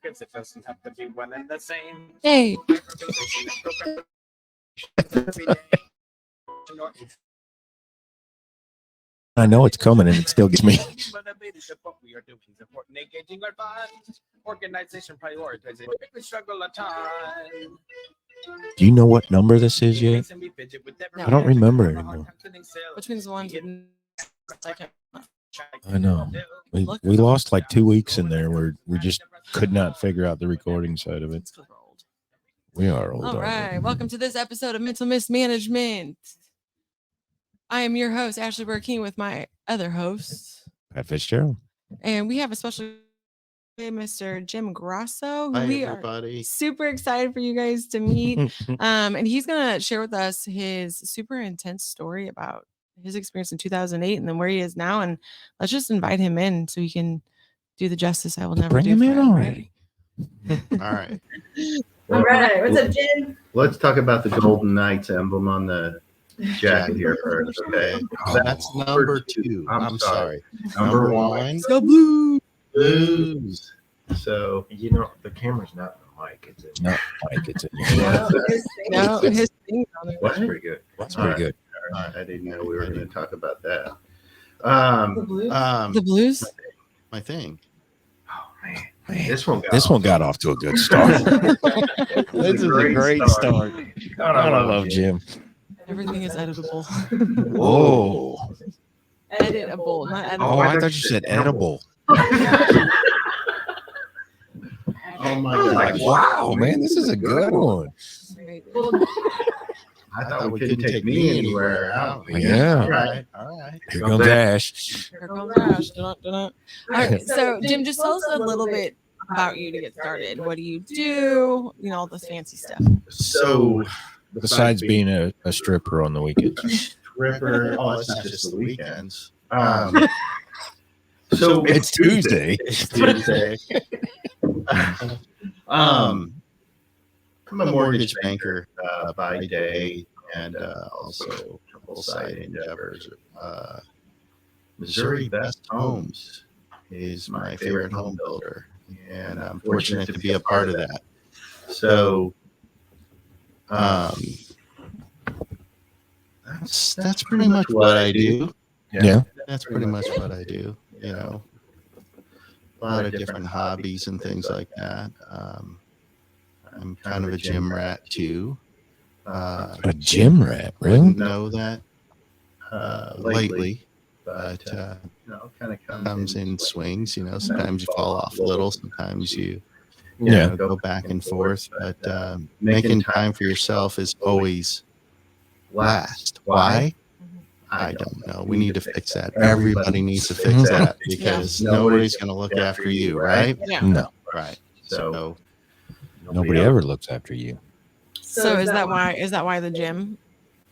because it doesn't have to be one and the same. Hey. I know it's coming and it still gets me. What we are doing is important. Engaging our funds, organization prioritizing. We struggle a ton. Do you know what number this is yet? No. I don't remember anymore. Which means the ones with second. I know. We lost like 2 weeks in there where we just could not figure out the recording side of it. We are old. All right. Welcome to this episode of Mental Mismanagement. I am your host, Ashley Burkeen, with my other hosts. Pat Fitzgerald. And we have a special guest, Mr. Jim Grasso, who Hi, we everybody. are super excited for you guys to meet. And he's going to share with us his super intense story about his experience in 2008 and then where he is now. And let's just invite him in so he can do the justice I will never Bring do. him for in him, already. All right. All right. What's up, Jim? Let's talk about the Golden Knights emblem on the jacket here first. Okay. That's number two. I'm sorry. Number one. Go Blue. Blues. So You know, the camera's not in the mic. It's in No, Mike, it's in No, his thing on it. that's pretty good. That's All pretty right. good. All right. I didn't know we were going to talk about that. The Blues? The Blues? My thing. Oh, man. Man, This one got This one got off to a good start. This is a great start. God, I love Jim. Everything is editable. Whoa. Editable, not edible. Oh, I thought you said edible. Oh my God. Like, wow, man, this is a good one. I thought we couldn't take me anywhere. Yeah. All right. Here comes Ash. Here comes Ash. All right, so Jim, just tell us a little bit about you to get started. What do you do? You know, all this fancy stuff. So Besides being a stripper on the weekends. stripper, oh, it's not just the weekends. So It's Tuesday. It's Tuesday. I'm a mortgage banker by day and also a couple side endeavors. Missouri Best Homes is my favorite home builder, and I'm fortunate to be a part of that. So that's pretty much what I do. Yeah. That's pretty much what I do. You know, a lot of different hobbies and things like that. I'm kind of a gym rat too. A gym rat, really? Wouldn't know that lately, but kind of comes in swings. You know, sometimes you fall off a little, sometimes you Yeah. go back and forth. But making time for yourself is always last. Why? I don't know. We need to fix that. Everybody needs to fix that because nobody's going to look after you, right? Yeah. No, Right. So nobody ever looks after you. So is that why the gym?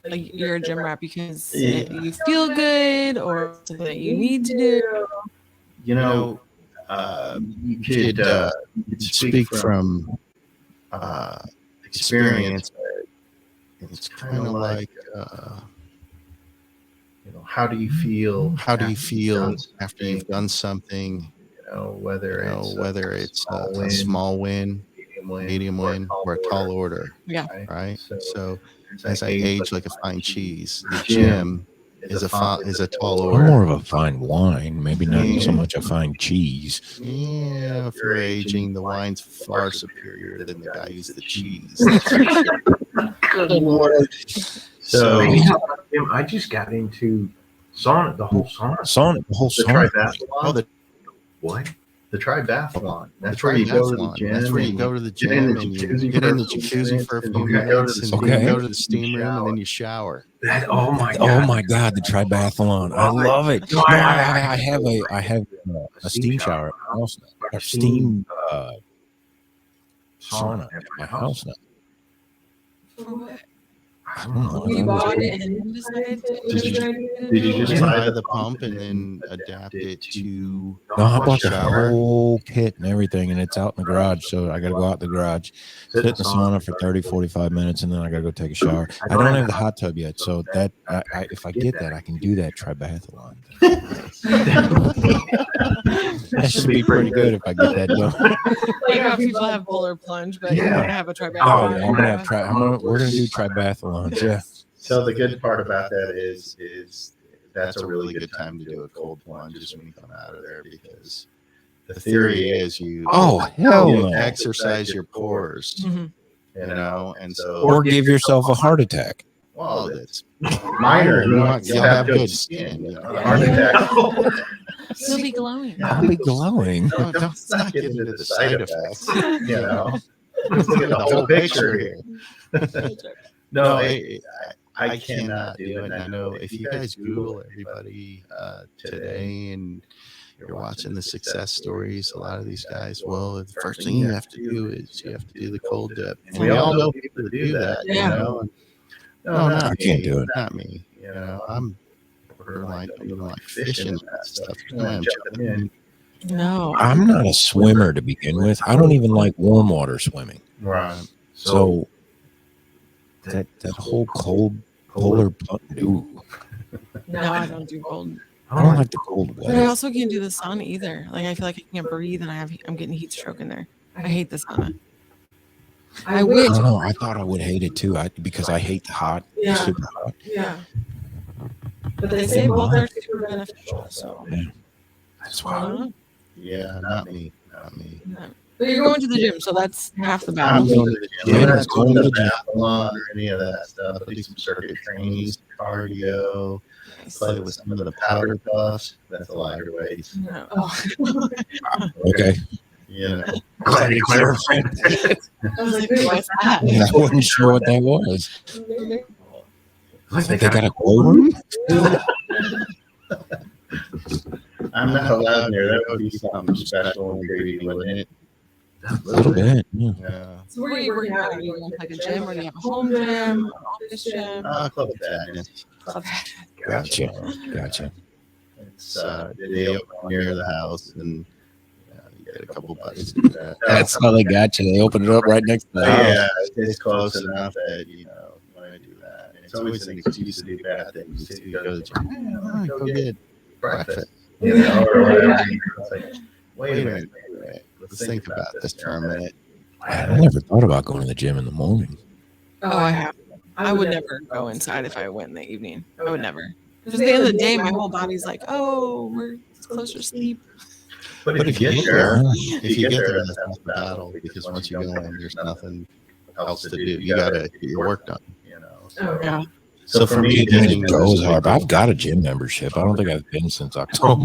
Like you're a gym rat because you feel good or something that you need to do? you know, you could speak from experience. But it's kind of like, how do you feel? How do you feel after you've done something? Whether it's a small win, medium win, or a tall order. Yeah. Right. So as I age like a fine cheese, the gym is a tall I'm order. more of a fine wine, maybe not so much a fine cheese. Yeah, if you're aging, the wine's far superior than the guy who's the cheese. Good Lord. So Jim, I just got into sauna, the whole sauna. The whole the song. triathlon. What? The triathlon. That's where you go to the gym. That's where you go to the gym and you get in the jacuzzi for a few minutes and then you go to the steam room and then you shower. That, oh my God. Oh my God, the triathlon! I love it. No, I have a steam shower at my house now. A steam sauna at my house now. I don't know. You bought it and then decided to Did you just buy the pump and then adapt it to? No, I bought the shower? whole kit and everything, and it's out in the garage. So I got to go out in the garage, sit in the sauna for 30, 45 minutes, and then I got to go take a shower. I don't have the hot tub yet, so that if I get that, I can do that triathlon. That should be pretty good if I get that done. Like how people have polar plunge, but you Yeah. want to have a triathlon. Oh, yeah, we're gonna do triathlons. Yeah. So the good part about that is that's a really good time to do a cold plunge is when you come out of there, because the theory is you Hell no. exercise your pores, Mhm. you know, and so Or give yourself a heart attack. well, it's Minor. you'll have good skin. You know, Heart attack. You'll be glowing. I'll be glowing. Let's not get into the side effects. You know, let's look at the whole picture here. No, I cannot do it. And I know if you guys Google everybody today and you're watching the success stories, a lot of these guys, well, the first thing you have to do is you have to do the cold dip. And we all know people that do that, you Yeah. know. And, no, not I can't me, do it. Not me. You know, I'm borderline, don't even like fishing and that stuff. I'm jumping in. No. I'm not a swimmer to begin with. I don't even like warm water swimming. Right. So that whole cold polar plunge, ooh, No, I don't do cold. I don't like the cold But I weather. also can't do the sauna either. Like I feel like I can't breathe and I'm getting heat stroke in there. I hate the sauna. I I wish. don't know. I thought I would hate it too. Because I hate the hot, Yeah. super hot. Yeah. But they say both are super beneficial. So. That's I why. don't know. Yeah, not me. Not me. But you're going to the gym, so that's half the I'm battle. going to the gym. Yeah, I'm not it's going going to to the the triathlon or any of that stuff. I do some circuit training, some cardio, play with some of the powder puffs. That's the lighter weights. No. Oh. Okay. You know, Glad you clarified. I was like, wait, what's that? I wasn't sure what that was. Like They got a quorum? I'm not allowed near. That would be something special and greedy, wouldn't it? A little bit. Yeah. Yeah. So where are you working out? Are you going to like a gym, or do you have a home gym, an office gym? Club Fitness. Gotcha. Gotcha. It's they open near the house, and you get a couple buddies to do that. That's how they got you. They opened it up right next to the house. Yeah, it's close enough that you want to do that. And it's always an excuse to do bad things. To go to the gym. Oh, go get breakfast, you know, or whatever. It's like, wait a minute. Let's think about this for a minute. I never thought about going to the gym in the morning. Oh, I have. I would never go inside if I went in the evening. I would never. Because at the end of the day, my whole body's like, oh, we're closer to sleep. But if you get there, that's half the battle, because once you go in, there's nothing else to do. You got to get your work done, you know. Oh, yeah. So for me, Getting it goes hard. I've got a gym membership. I don't think I've been since October.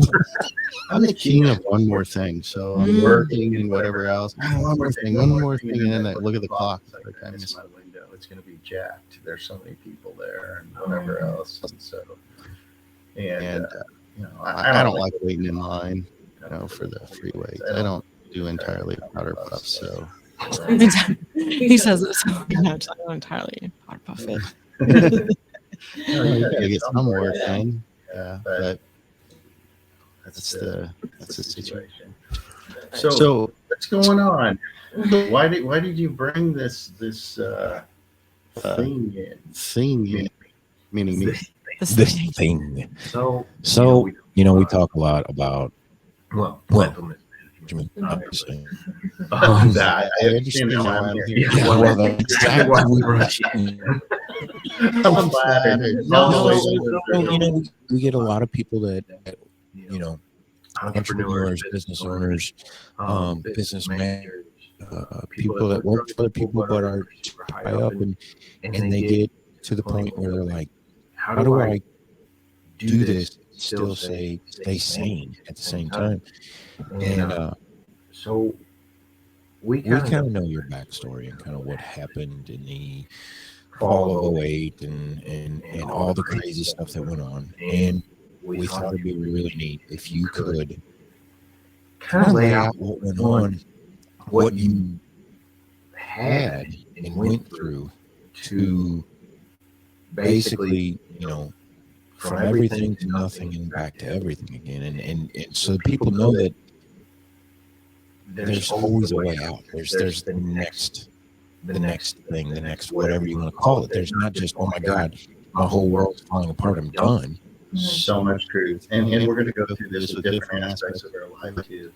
I'm the king of one more thing. So I'm working and whatever else. One more thing, and then I look at the clock. It's like, I miss my window. It's going to be jacked. There's so many people there and whatever else. And so, and you know, I don't like waiting in line, you know, for the free weights. I don't do entirely powder puffs. So He says it so much. I don't entirely pot puff it. you gotta get some work in. Yeah, but that's the situation. So what's going on? Why did you bring this thing in? Meaning me. This thing. So we talk a lot about well, obviously. I understand how I'm here. Yeah, well, that's exactly what I'm flattered. No, we get a lot of people that entrepreneurs, business owners, businessmen, people that work for other people but are high up, and they get to the point where they're like, how do I do this, still stay sane at the same time? And so we kind of know your backstory and kind of what happened in the fall of 08 and all the crazy stuff that went on. And we thought it'd be really neat if you could kind of lay out what went on, what you had and went through to basically, you know, from everything to nothing and back to everything again. And so people know that there's always a way out. There's the next thing, the next whatever you want to call it. There's not just, oh my God, my whole world's falling apart, I'm done. So much truth. And we're going to go through this with different aspects of our life too.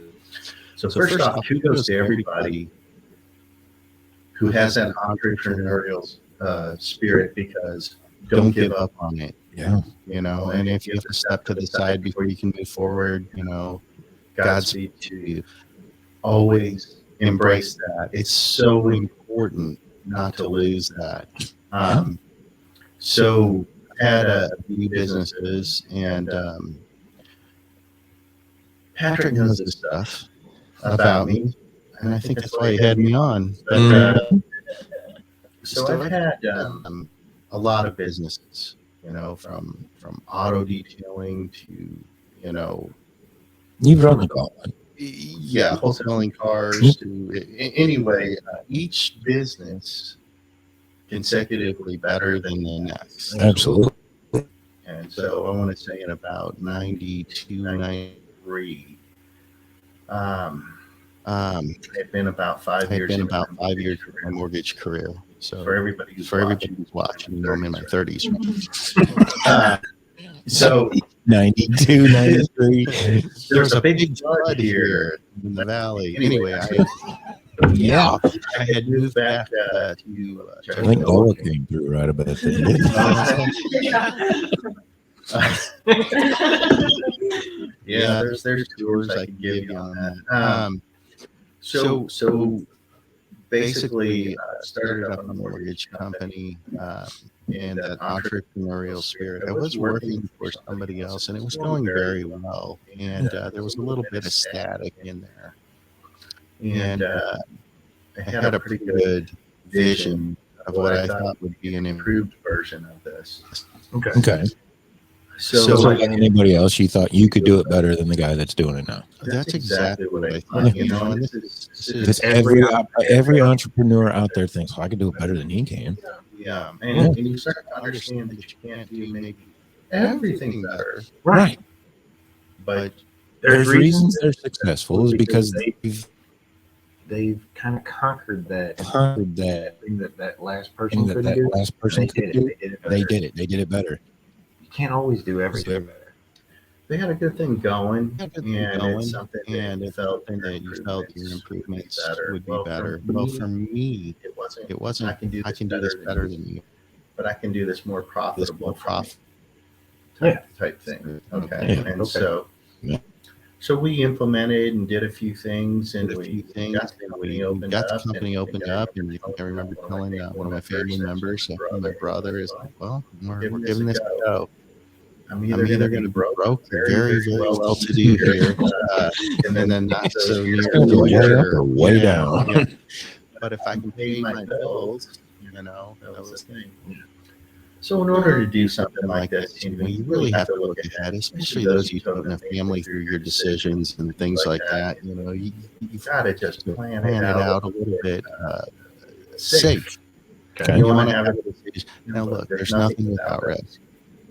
So first off, kudos to everybody who has that entrepreneurial spirit, because don't give up on it. Yeah. You know, and if you have to step to the side before you can move forward, you know, Godspeed to you. Always embrace that. It's so important not to lose that. So I had a few businesses, and Patrick knows this stuff about me, and I think that's why he had me on. But, so I've had a lot of businesses, you know, from auto detailing to, you know, You've run the gauntlet. yeah, wholesaling cars to anyway, each business consecutively better than the next. Absolutely. And so I want to say in about 92, 93, it's been about 5 years. I've been about 5 years of my mortgage career. So For everybody who's watching, you know, I'm in my 30s. So 92, 93. there's a big flood here in the valley. Anyway, Yeah. I had moved back to I think Nola came through right about then. yeah, there's tours I can give you on that. So basically, started up a mortgage company in that entrepreneurial spirit. I was working for somebody else, and it was going very well. And there was a little bit of static in there. And I had a pretty good vision of what I thought would be an improved version of this. Okay. So like anybody else, you thought you could do it better than the guy that's doing it now. that's exactly what I thought. You know, and this Because is every entrepreneur out there thinks, well, I can do it better than he can. yeah, and you start to understand that you can't do maybe everything better, Right. but There's reasons they're successful is because they've kind of conquered that thing that last person thing that couldn't do. last person could do. They better. did it better. You can't always do everything better. they had a good thing going, Had a good and thing going, it's something and that it's felt something that you felt your improvements would be better. Well, Well, for me, it wasn't. I can do this better than you, but I can do this more this profitable more profit. type thing. Okay, Yeah. and so. Yeah. So we implemented and did a few things, and Did a we few things, got the and company we opened got the up. company opened up, and I remember telling one of my family members, my brother, is like, "Well, we're giving this a go. I'm I'm either either going to be broke, or very, very well to do here, and then not so near It's gonna go the way up future. or way Yeah, down. yeah. But if I can pay my bills, you know, that was the thing. So in order to do something like this, you know, you really have to look ahead, especially those you don't have family through your decisions and things like that. You know, you've got to just plan it it out out a little bit safe. Okay. You want to have it. Now, look, there's nothing without risk.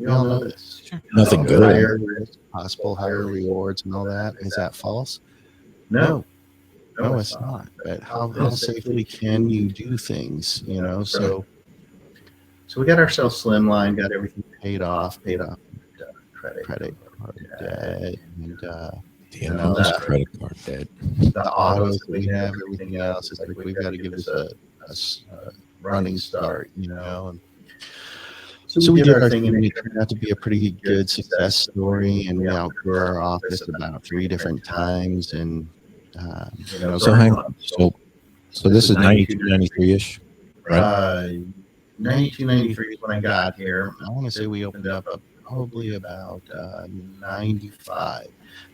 We all know this. Nothing good. Higher risk, possible higher rewards, and all that. Is that false? No, No, it's not. But how safely can you do things? You know, so we got ourselves slimline, got everything paid off credit. credit card debt, and Damn, know, this credit card debt. the autos that we have, everything else. It's like we've got to give this a running start, you know. And so we did our thing, and it turned out to be a pretty good success story. And we outgrew our office about 3 different times. And you know, So hang on. So this is 92, 93-ish, right? 92, 93 is when I got here. I want to say we opened up probably about 95,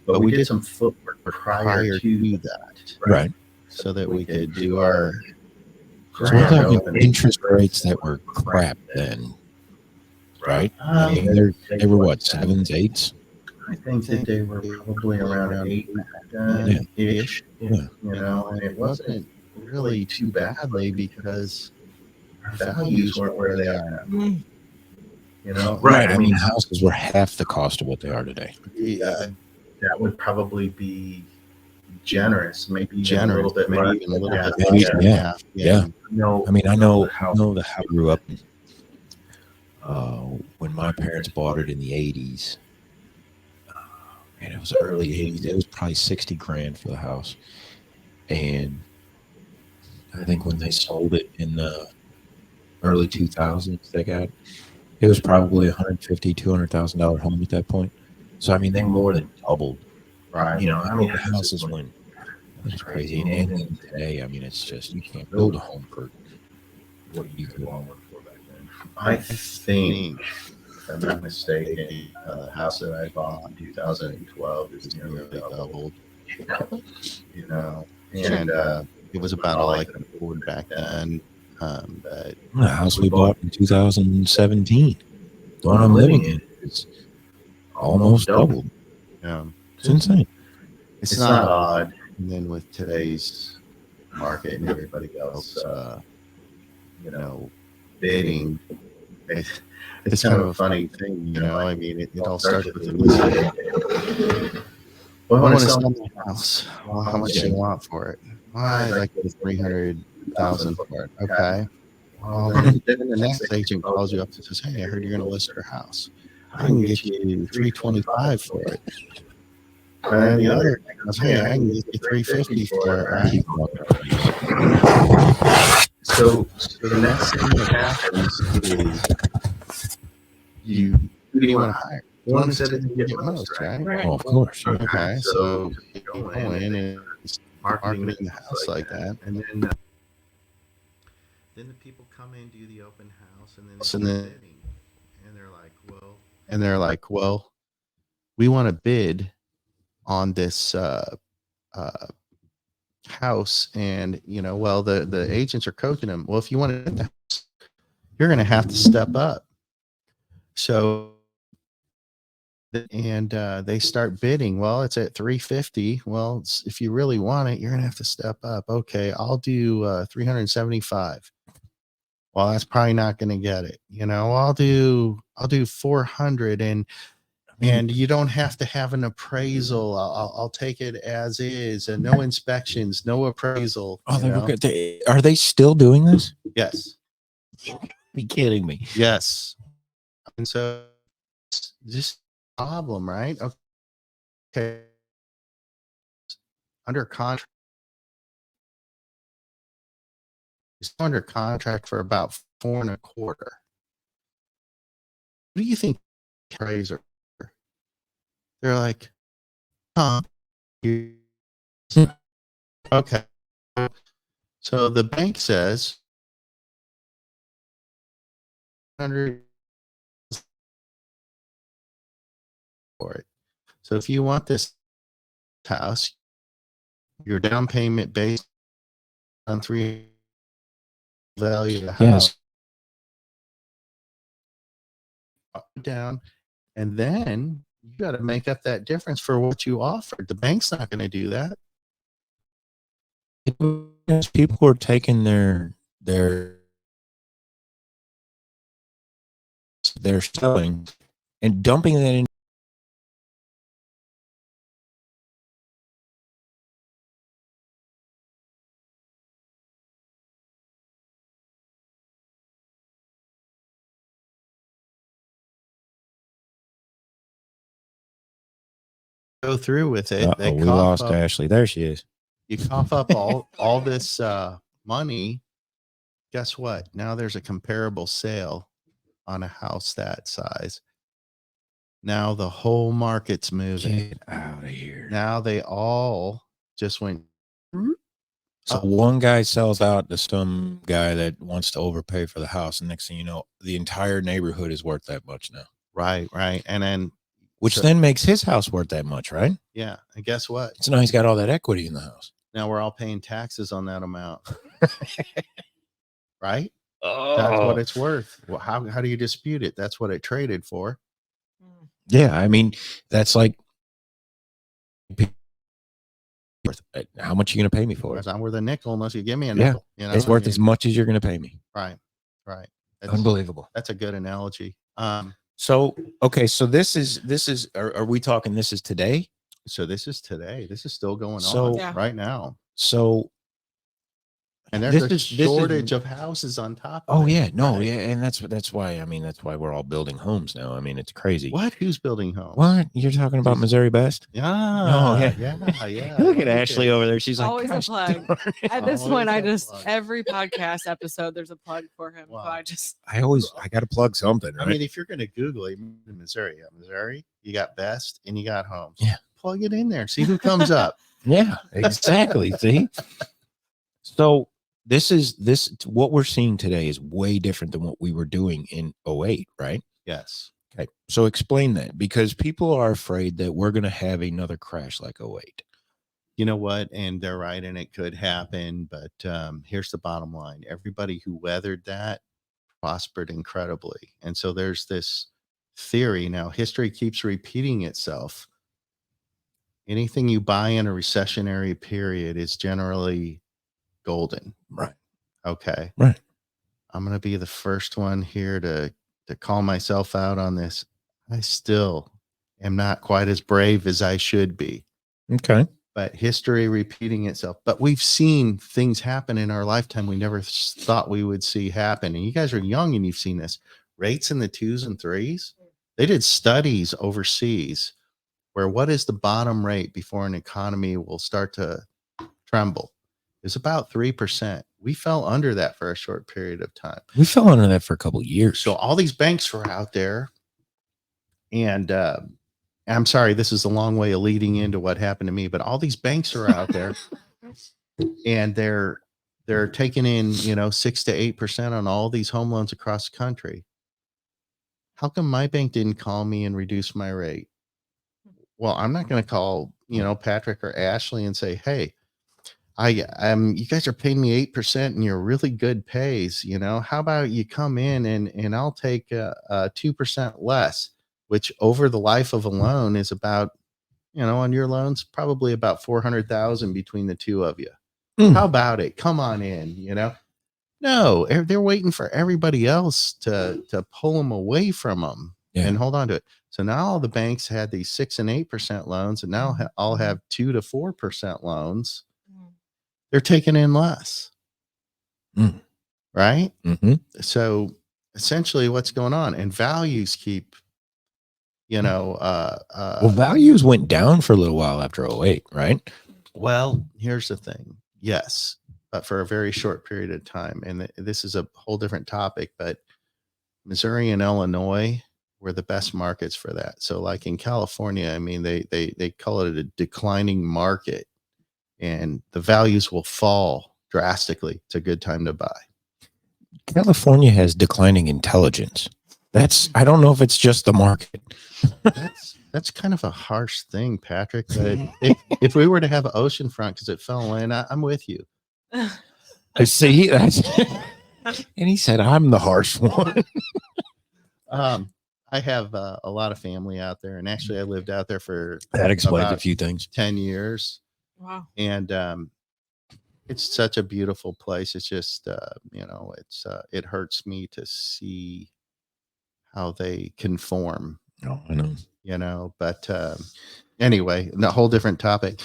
but we did some footwork prior to that, Right. so that we could do our So we're talking interest rates that were crap then, right? I mean, they were what, 7s, 8s? I think that they were probably around 8 ish. Yeah. You know, and it wasn't really too badly because our values weren't where they are now. You know, Right. I mean, houses were half the cost of what they are today. Yeah, that would probably be generous, maybe even generous, a little bit, maybe less. even a little Yeah. bit Maybe, less than yeah, half. yeah. No, I mean, I know the house house. I grew up in. When my parents bought it in the 80s, and it was early 80s, it was probably 60 grand for the house. And I think when they sold it in the early 2000s, it was probably $150,000, $200,000 home at that point. So, I mean, they more than doubled. Right. You know, I mean, the houses went, it's crazy. And then today, I mean, it's just, you can't build a home for what you could have for back then. I think, if I'm not mistaken, the house that I bought in 2012 is nearly doubled. You know, and it was about all I could afford back then. But The house we bought in 2017, the one I'm living in, is almost doubled. It's insane. it's not odd. And then with today's market and everybody else, you know, bidding, it's kind of a funny thing, you know. I mean, it all starts with the music. Well, I want to sell my house. Well, how much do you want for it? Well, I'd like to get 300,000 for it. Okay. Well, then the next agent calls you up and says, "Hey, I heard you're going to list your house. I can get you 325 for it." And then the other goes, "Hey, I can get you 350 for it." Right? So the next thing that happens is who do you want to hire? The one who said it didn't get most, right? Oh, of course. Yeah. Okay, so you go in and marketing the house like that, and then the people come in, do the open house, and then bidding, and they're like, well, we want to bid on this house, and you know, well, the agents are coaching them. Well, if you want to get the house, you're going to have to step up. So. And they start bidding. Well, it's at 350. Well, if you really want it, you're gonna have to step up. Okay, I'll do 375. Well, that's probably not gonna get it. You know, I'll do 400, and you don't have to have an appraisal. I'll take it as is, and no inspections, no appraisal. Oh, are they still doing this? Yes. Be kidding me. Yes. And so just problem, right? Okay. Under contract. He's under contract for about 4.25. What do you think? Appraiser. They're like, huh? Okay. So the bank says 100 for it. So if you want this house, your down payment based on 3 value of the house down, and then you got to make up that difference for what you offered. The bank's not going to do that. People are taking their selling and dumping that in. Go through with it. We lost Ashley. There she is. You cough up all this money. Guess what? Now there's a comparable sale on a house that size. Now the whole market's moving. Get out of here. Now they all just went. So one guy sells out to some guy that wants to overpay for the house, and next thing you know, the entire neighborhood is worth that much now. Right. And then then makes his house worth that much, right? Yeah. And guess what? So now he's got all that equity in the house. Now we're all paying taxes on that amount. Right? Oh. That's what it's worth. Well, how do you dispute it? That's what it traded for. Yeah, I mean, that's like, how much are you going to pay me for it? It's not worth a nickel unless you give me a nickel. Yeah, you know? It's worth as much as you're going to pay me. Right. Unbelievable. That's a good analogy. So okay, so this is are we talking this is today? So this is today. This is still going So- on Yeah. right now. So And there's This a is- this is- shortage of houses on top of oh it. yeah, no, right? yeah, and that's why that's why we're all building homes now. I mean, it's crazy. What? Who's building homes? What? You're talking about Missouri Best? Yeah. Oh, yeah. Yeah. Look I at like Ashley it. over there. She's like, Always a "Gosh plug." darn it." At this Always point, I a just plug. every podcast episode there's a plug for him. Wow. So I just I got to plug something, right? I mean, if you're going to Google it, in Missouri, you got Best and you got Homes. Yeah. Plug it in there. See who comes up. Yeah, exactly. See? So this what we're seeing today is way different than what we were doing in '08, right? Yes. Okay. So explain that, because people are afraid that we're going to have another crash like '08. You know what? And they're right. And it could happen. But here's the bottom line. Everybody who weathered that prospered incredibly. And so there's this theory. Now, history keeps repeating itself. Anything you buy in a recessionary period is generally golden. Right. Okay. Right. I'm going to be the first one here to call myself out on this. I still am not quite as brave as I should be. Okay. But history repeating itself. But we've seen things happen in our lifetime we never thought we would see happen. And you guys are young and you've seen this. Rates in the 2s and 3s. They did studies overseas where what is the bottom rate before an economy will start to tremble? It's about 3%. We fell under that for a short period of time. We fell under that for a couple of years. So all these banks were out there, and I'm sorry, this is a long way of leading into what happened to me, but all these banks are out there, and they're taking in 6 to 8% on all these home loans across the country. How come my bank didn't call me and reduce my rate? Well, I'm not going to call Patrick or Ashley and say, hey, you guys are paying me 8% and you're really good pays. How about you come in and I'll take 2% less, which over the life of a loan is about, on your loans, probably about 400,000 between the two of you. How about it? Come on in, No, they're waiting for everybody else to pull them away from them and hold on to it. So now all the banks had these 6 and 8% loans, and now all have 2 to 4% loans. They're taking in less. Right? Mm-hmm. So essentially what's going on, and values keep, Well, values went down for a little while after '08, right? Well, here's the thing. Yes, but for a very short period of time. And this is a whole different topic, but Missouri and Illinois were the best markets for that. So like in California, I mean, they call it a declining market, and the values will fall drastically. It's a good time to buy. California has declining intelligence. I don't know if it's just the market. That's kind of a harsh thing, Patrick. But if we were to have an oceanfront because it fell in, I'm with you. I see. And he said, "I'm the harsh one." I have a lot of family out there, and actually, I lived out there for That explains a about few things. 10 years. wow. And it's such a beautiful place. It's just it hurts me to see how they conform. Oh, I know. But anyway, a whole different topic.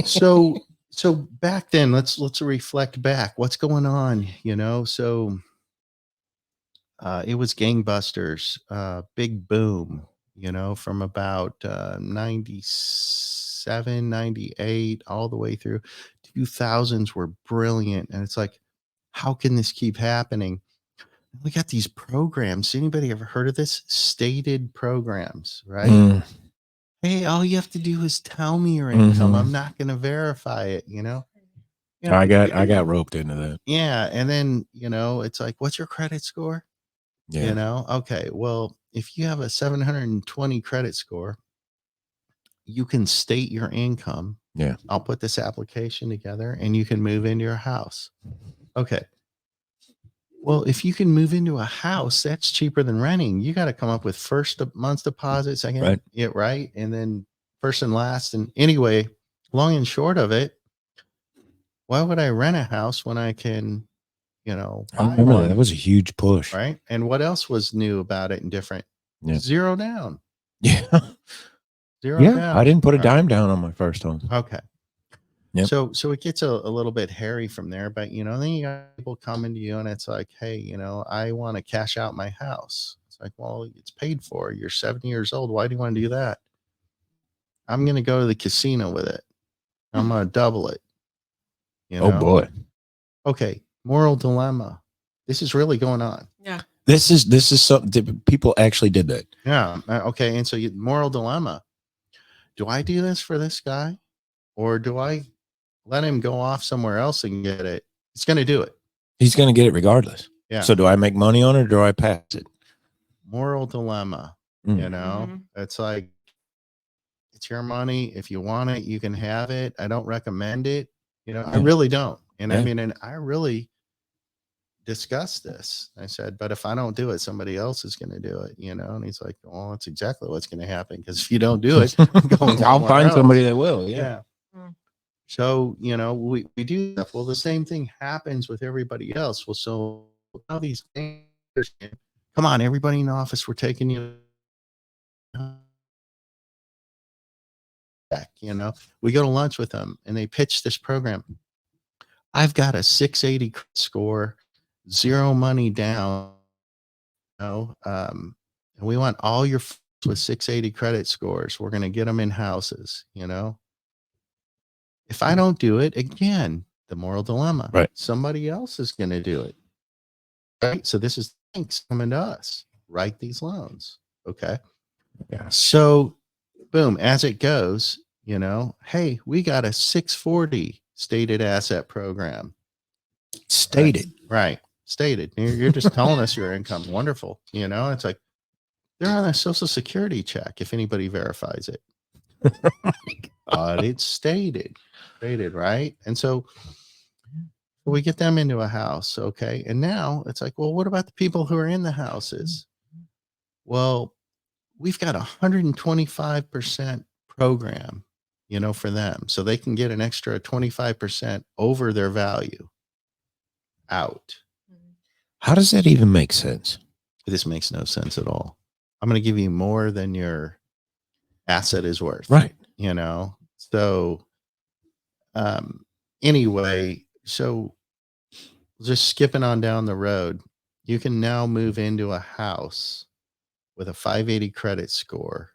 So back then, let's reflect back. What's going on? So it was gangbusters, big boom, from about 97, 98, all the way through 2000s were brilliant. And it's like, how can this keep happening? We got these programs. Anybody ever heard of this? Stated programs, right? Hey, all you have to do is tell me your income. I'm not going to verify it, I got roped into that. Yeah. And then, it's like, what's your credit score? Yeah. Okay. Well, if you have a 720 credit score, you can state your income. Yeah. I'll put this application together and you can move into your house. Okay. Well, if you can move into a house, that's cheaper than renting. You got to come up with first month's deposit, second, right. Yeah, right. And then first and last. And anyway, long and short of it, why would I rent a house when I can, I remember that was a huge push. Right. And what else was new about it and different? Yeah. Zero down. Yeah. Zero Yeah. down. I didn't put a Right. dime down on my first home. Okay. Yep. So it gets a little bit hairy from there, but then you got people coming to you and it's like, hey, I want to cash out my house. It's like, well, it's paid for. You're 70 years old. Why do you want to do that? I'm going to go to the casino with it. I'm going to double it. Oh boy. Okay. Moral dilemma. This is really going on. Yeah. This is something people actually did that. Yeah. Okay. And so moral dilemma. Do I do this for this guy or do I let him go off somewhere else and get it? It's going to do it. He's going to get it regardless. Yeah. So do I make money on it or do I pass it? Moral dilemma. Mm. It's like, it's your money. If you want it, you can have it. I don't recommend it. I really don't. And I mean, and I really discussed this. I said, but if I don't do it, somebody else is going to do it, and he's like, well, that's exactly what's going to happen. Because if you don't do it, I'm going I'll find else. somebody that will. Yeah. Mm. So, we do that. Well, the same thing happens with everybody else. Well, so now these things, come on, everybody in the office, we're taking you back. We go to lunch with them and they pitch this program. I've got a 680 score, zero money down. And we want all your friends with 680 credit scores. We're going to get them in houses. If I don't do it, again, the moral dilemma. Right. Somebody else is going to do it. Right. So this is banks coming to us. Write these loans. Okay. Yeah. So boom, as it goes, hey, we got a 640 stated asset program. Stated. Right. Stated. You're just telling us your income. Wonderful. It's like they're on a social security check if anybody verifies it. But it's stated, right? And so we get them into a house. Okay. And now it's like, well, what about the people who are in the houses? Well, we've got 125% program, for them. So they can get an extra 25% over their value out. How does that even make sense? This makes no sense at all. I'm going to give you more than your asset is worth. Right. So anyway, so just skipping on down the road, you can now move into a house with a 580 credit score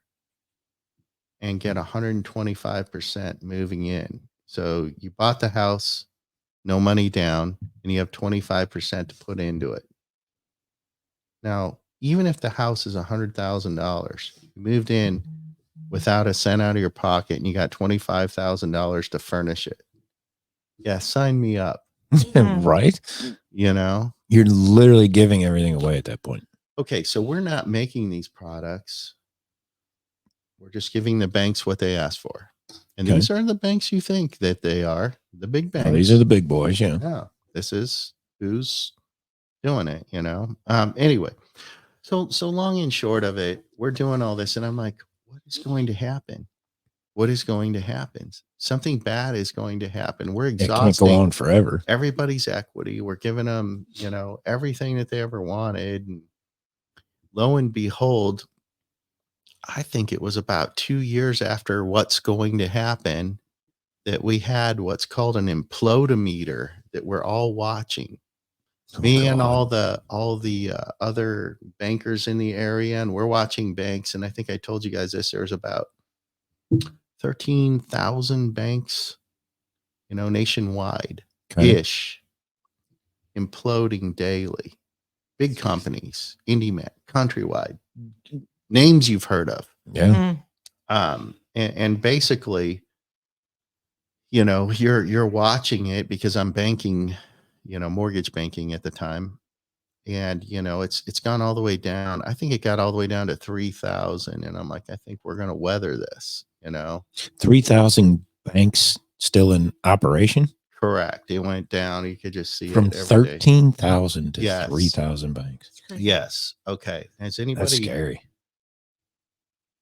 and get 125% moving in. So you bought the house, no money down, and you have 25% to put into it. Now, even if the house is $100,000, you moved in without a cent out of your pocket and you got $25,000 to furnish it. Yeah, sign me up. Right. You're literally giving everything away at that point. Okay, so we're not making these products. We're just giving the banks what they ask for. And these are the banks you think that they are, the big banks. Oh, these are the big boys, yeah. Yeah, this is who's doing it, Anyway, so long and short of it, we're doing all this and I'm like, what is going to happen? What is going to happen? Something bad is going to happen. We're exhausting. It can't go on forever. Everybody's equity. We're giving them, everything that they ever wanted. And lo and behold, I think it was about 2 years after what's going to happen that we had what's called an implodometer that we're all watching. Me and all the other bankers in the area, and we're watching banks. And I think I told you guys this. There's about 13,000 banks, nationwide ish, imploding daily. Big companies, IndyMac, Countrywide, names you've heard of. Yeah. And basically, you're watching it because I'm banking, mortgage banking at the time. And, it's gone all the way down. I think it got all the way down to 3,000. And I'm like, I think we're going to weather this, 3,000 banks still in operation? Correct. It went down. You could just see from it every day. 13,000 to 3,000 banks. Yes. Okay. Has anybody? That's scary.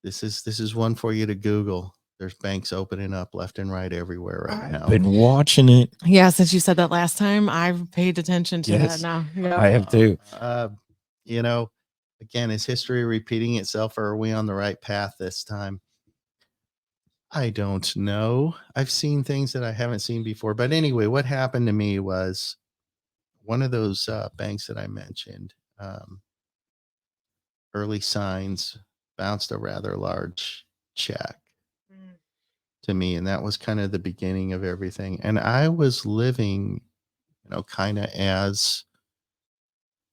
This is one for you to Google. There's banks opening up left and right everywhere right now. I've been watching it. Yeah, since you said that last time, I've paid attention to that now. Yeah. I have too. Again, is history repeating itself, or are we on the right path this time? I don't know. I've seen things that I haven't seen before. But anyway, what happened to me was one of those banks that I mentioned, early signs, bounced a rather large check to me. And that was kind of the beginning of everything. And I was living, kind of as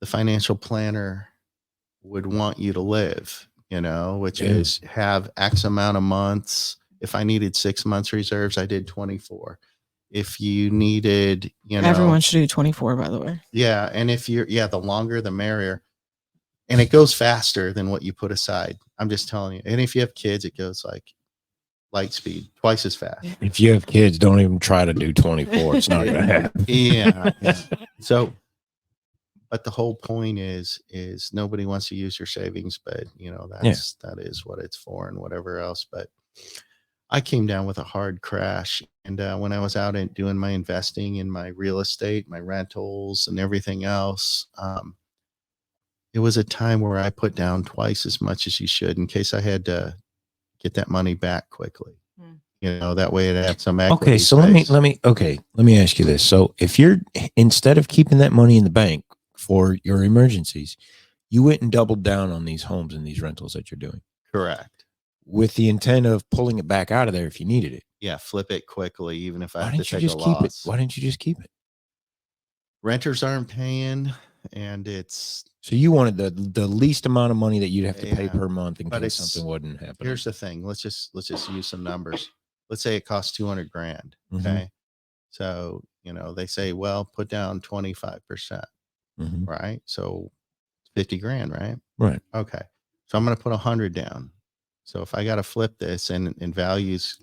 the financial planner would want you to live, which is have X amount of months. If I needed 6 months reserves, I did 24. If you needed, Everyone should do 24, by the way. yeah. And if you're, the longer, the merrier. And it goes faster than what you put aside. I'm just telling you. And if you have kids, it goes like light speed, twice as fast. If you have kids, don't even try to do 24. It's not going to happen. Yeah. So, but the whole point is nobody wants to use your savings, but that is what it's for and whatever else. But I came down with a hard crash. And when I was out and doing my investing in my real estate, my rentals and everything else, it was a time where I put down twice as much as you should in case I had to get that money back quickly. That way it had some equity. Okay, so space. let me ask you this. So if you're, instead of keeping that money in the bank for your emergencies, you went and doubled down on these homes and these rentals that you're doing. Correct. With the intent of pulling it back out of there if you needed it. Yeah, flip it quickly, even if I Why have to didn't you take a just keep it? loss. Why didn't you just keep it? Renters aren't paying, and it's. So you wanted the least amount of money that you'd have to pay Yeah, per month in but case it's- something wouldn't happen. Here's the thing. Let's just use some numbers. Let's say it costs $200,000. Mhm. Okay. So, they say, well, put down 25%, Mhm. right? So $50,000, right? Right. Okay. So I'm going to put 100 down. So if I got to flip this and values,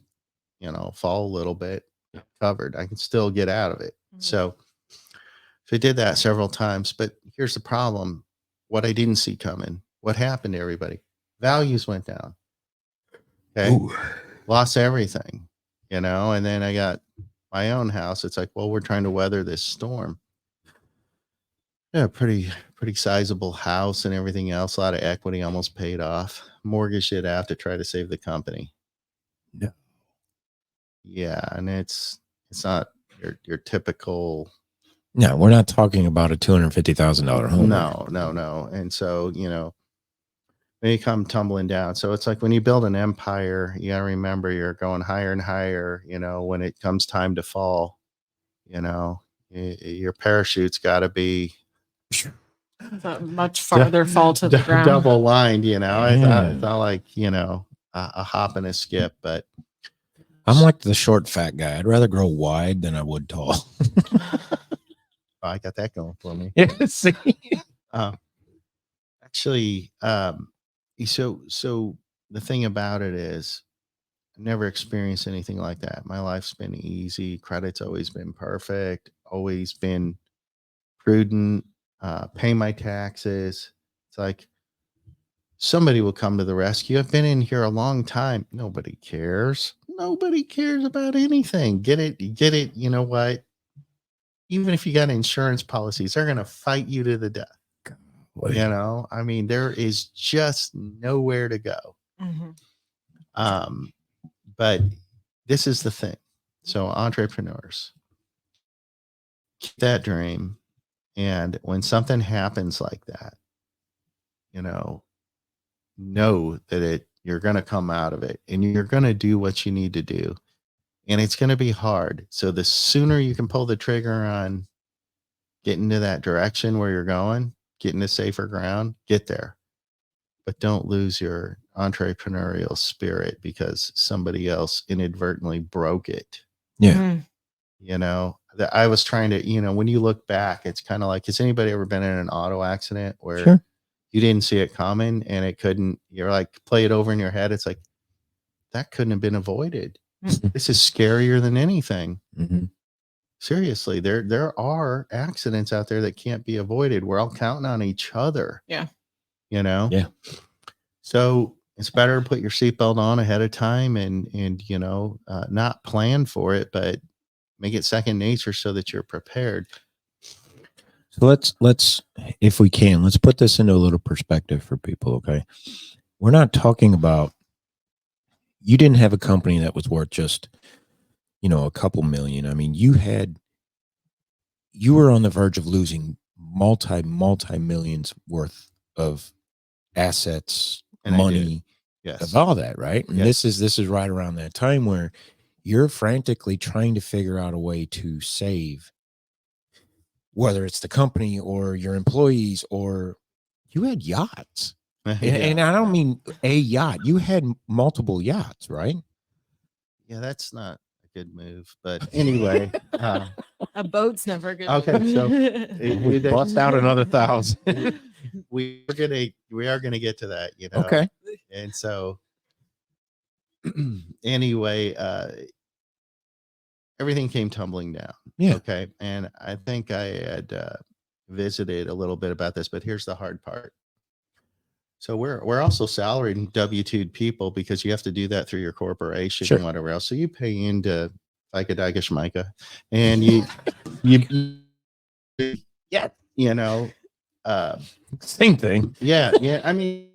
fall a little bit, covered, I can still get out of it. So I did that several times, but here's the problem. What I didn't see coming, what happened to everybody? Values went down. Okay. Ooh. Lost everything, and then I got my own house. It's like, well, we're trying to weather this storm. Yeah, pretty sizable house and everything else. A lot of equity, almost paid off. Mortgaged it out to try to save the company. No. Yeah, and it's not your typical. No, we're not talking about a $250,000 home. No. And so, when you come tumbling down. So it's like when you build an empire, you gotta remember you're going higher and higher, when it comes time to fall, your parachute's gotta be It's a much farther fall to the ground. double lined, I Yeah. thought like, a hop and a skip, but I'm like the short, fat guy. I'd rather grow wide than I would tall. I got that going for me. Yeah, see? Actually, so the thing about it is I've never experienced anything like that. My life's been easy. Credit's always been perfect, always been prudent, pay my taxes. It's like somebody will come to the rescue. I've been in here a long time. Nobody cares. Nobody cares about anything. Get it. You know what? Even if you got insurance policies, they're going to fight you to the death. I mean, there is just nowhere to go. But this is the thing. So entrepreneurs, keep that dream. And when something happens like that, know that you're going to come out of it and you're going to do what you need to do. And it's going to be hard. So the sooner you can pull the trigger on getting to that direction where you're going, getting to safer ground, get there. But don't lose your entrepreneurial spirit because somebody else inadvertently broke it. Yeah. I was trying to, when you look back, it's kind of like, has anybody ever been in an auto accident where Sure. you didn't see it coming and it couldn't, you're like, play it over in your head. It's like, that couldn't have been avoided. This is scarier than anything. Mm-hmm. Seriously, there are accidents out there that can't be avoided. We're all counting on each other. Yeah. Yeah. So it's better to put your seatbelt on ahead of time and not plan for it, but make it second nature so that you're prepared. So let's if we can, let's put this into a little perspective for people, okay? We're not talking about, you didn't have a company that was worth just, a couple million. I mean, you were on the verge of losing multi millions worth of assets, And money, Yes. of all that, right? And Yes. this is right around that time where you're frantically trying to figure out a way to save, whether it's the company or your employees, or you had yachts. And I don't mean a yacht. You had multiple yachts, right? Yeah, that's not a good move. But anyway, A boat's never good. Okay, so We bust out another 1,000. we are gonna get to that, Okay. And so anyway, everything came tumbling down. Yeah. Okay. And I think I had visited a little bit about this, but here's the hard part. So we're also salaried and W-2'd people because you have to do that through your corporation Sure. and whatever else. So you pay into FICA, DICA, SMICA, and you Yeah. Same thing. Yeah. I mean,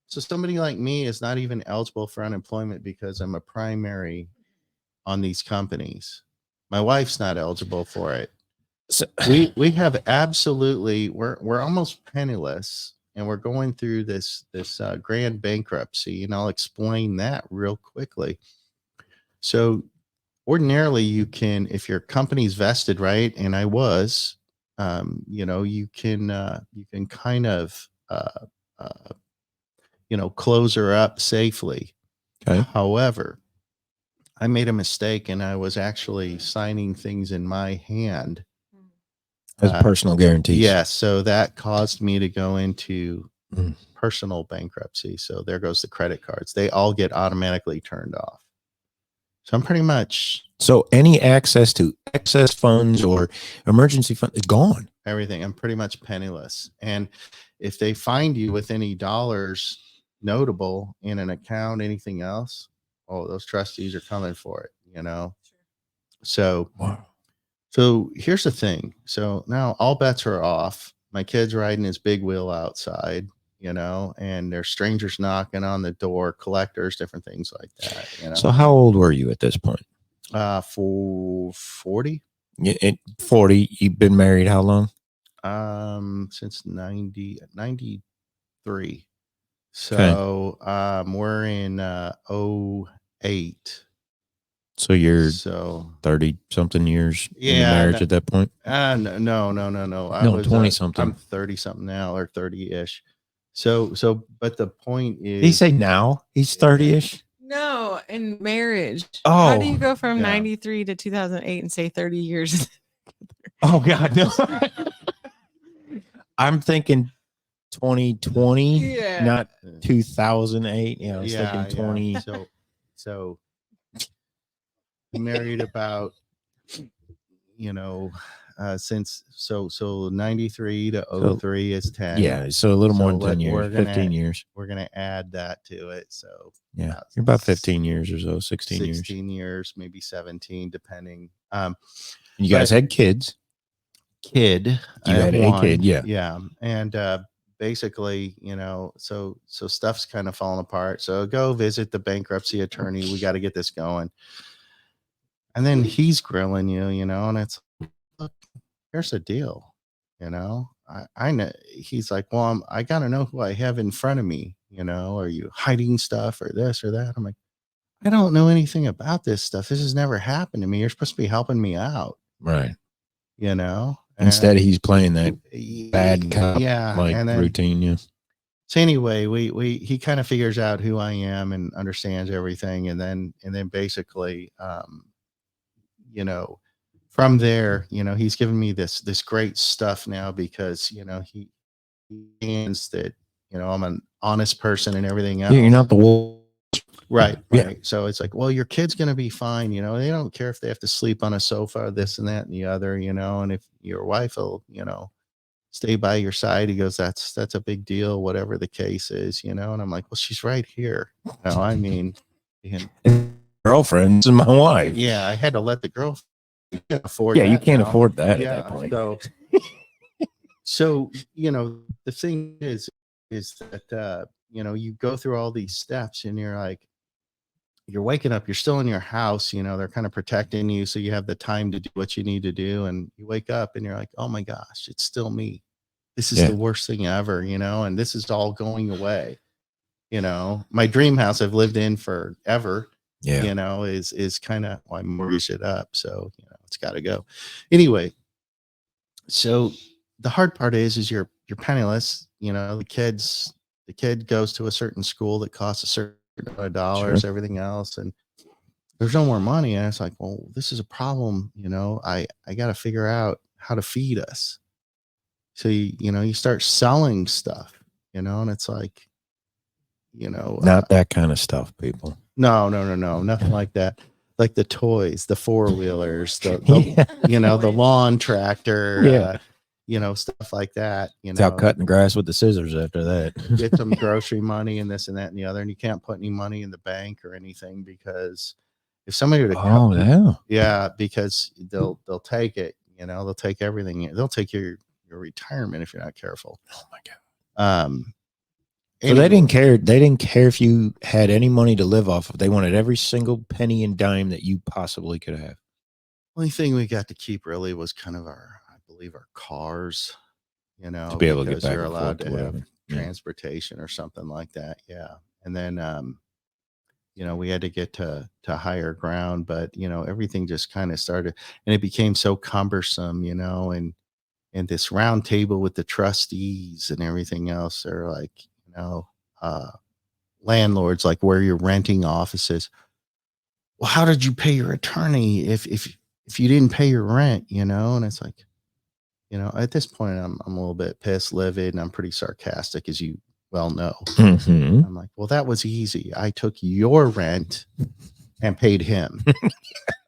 so somebody like me is not even eligible for unemployment because I'm a primary on these companies. My wife's not eligible for it. So, We have absolutely, we're almost penniless, and we're going through this grand bankruptcy, and I'll explain that real quickly. So ordinarily you can, if your company's vested, right, and I was, you can kind of close her up safely. Okay. However, I made a mistake, and I was actually signing things in my hand as personal guarantees. Yeah, so that caused me to go into Mm. personal bankruptcy. So there goes the credit cards. They all get automatically turned off. So I'm pretty much So any access to excess funds or emergency fund is gone. everything. I'm pretty much penniless. And if they find you with any dollars notable in an account, anything else, oh, those trustees are coming for it, So Wow. So here's the thing. So now all bets are off. My kid's riding his big wheel outside, and there's strangers knocking on the door, collectors, different things like that. So how old were you at this point? For 40. Yeah, at 40. You've been married how long? Since 93. So we're in 08. So you're So 30 something years in Yeah, marriage at that point? no. I No, was 20 something. I'm 30 something now, or 30-ish. So, but the point is, Did he say now he's 30-ish? No, in marriage. Oh, How do you go from yeah. 93 to 2008 and say 30 years? Oh God, no. I'm thinking 2020, Yeah. not 2008. I was yeah, thinking 20. yeah. So married about, since so 93 to 03 is 10. Yeah, so a little more So than 10 we're years, gonna- 15 years. We're gonna add that to it. So Yeah, you're about 15 years or so, 16 years. 16 years, maybe 17, depending. And you guys had kids. Kid. You I had have a one. kid, yeah. Yeah. And basically, so stuff's kind of falling apart. So go visit the bankruptcy attorney. We got to get this going. And then he's grilling you, and it's, look, here's the deal. I know. He's like, well, I got to know who I have in front of me. Are you hiding stuff or this or that? I'm like, I don't know anything about this stuff. This has never happened to me. You're supposed to be helping me out, Right. Instead, he's playing that bad cop and then, routine. Yeah. So anyway, he kind of figures out who I am and understands everything, and then basically, from there, he's given me this great stuff now because he understands that I'm an honest person and everything else. Yeah, you're not the wolf. Right. Yeah. So it's like, well, your kid's going to be fine. They don't care if they have to sleep on a sofa, this and that and the other, and if your wife will, stay by your side. He goes, that's a big deal, whatever the case is, and I'm like, well, she's right here. I mean, Girlfriend's my wife. yeah, I had to let the girl afford. Yeah, you that can't now. afford that Yeah. at that point. So So, the thing is that, you go through all these steps and you're like, you're waking up, you're still in your house, they're kind of protecting you. So you have the time to do what you need to do. And you wake up and you're like, oh my gosh, it's still me. This is the worst thing ever, and this is all going away. My dream house I've lived in forever, is kind of, I mortgaged it up. So, it's got to go. Anyway, so the hard part is you're penniless, the kid goes to a certain school that costs a certain amount of dollars, everything else. And there's no more money. And it's like, well, this is a problem. I got to figure out how to feed us. So, you start selling stuff, and it's like, not that kind of stuff, people. No, nothing like that. Like the toys, the 4-wheelers, the lawn tractor, stuff like that. It's out cutting grass with the scissors after that. Get some grocery money and this and that and the other, and you can't put any money in the bank or anything because if somebody were to because they'll take it. They'll take everything. They'll take your retirement if you're not careful. Oh my God. So they didn't care. They didn't care if you had any money to live off of. They wanted every single penny and dime that you possibly could have. Only thing we got to keep really was kind of our cars, to be able to get back. You're allowed to have transportation or something like that. Yeah. And then, we had to get to higher ground, but, everything just kind of started and it became so cumbersome, and this round table with the trustees and everything else are like, landlords, like where you're renting offices. Well, how did you pay your attorney if you didn't pay your rent, and it's like, at this point I'm a little bit pissed, livid, and I'm pretty sarcastic, as you well know. Mm-hmm. I'm like, well, that was easy. I took your rent and paid him.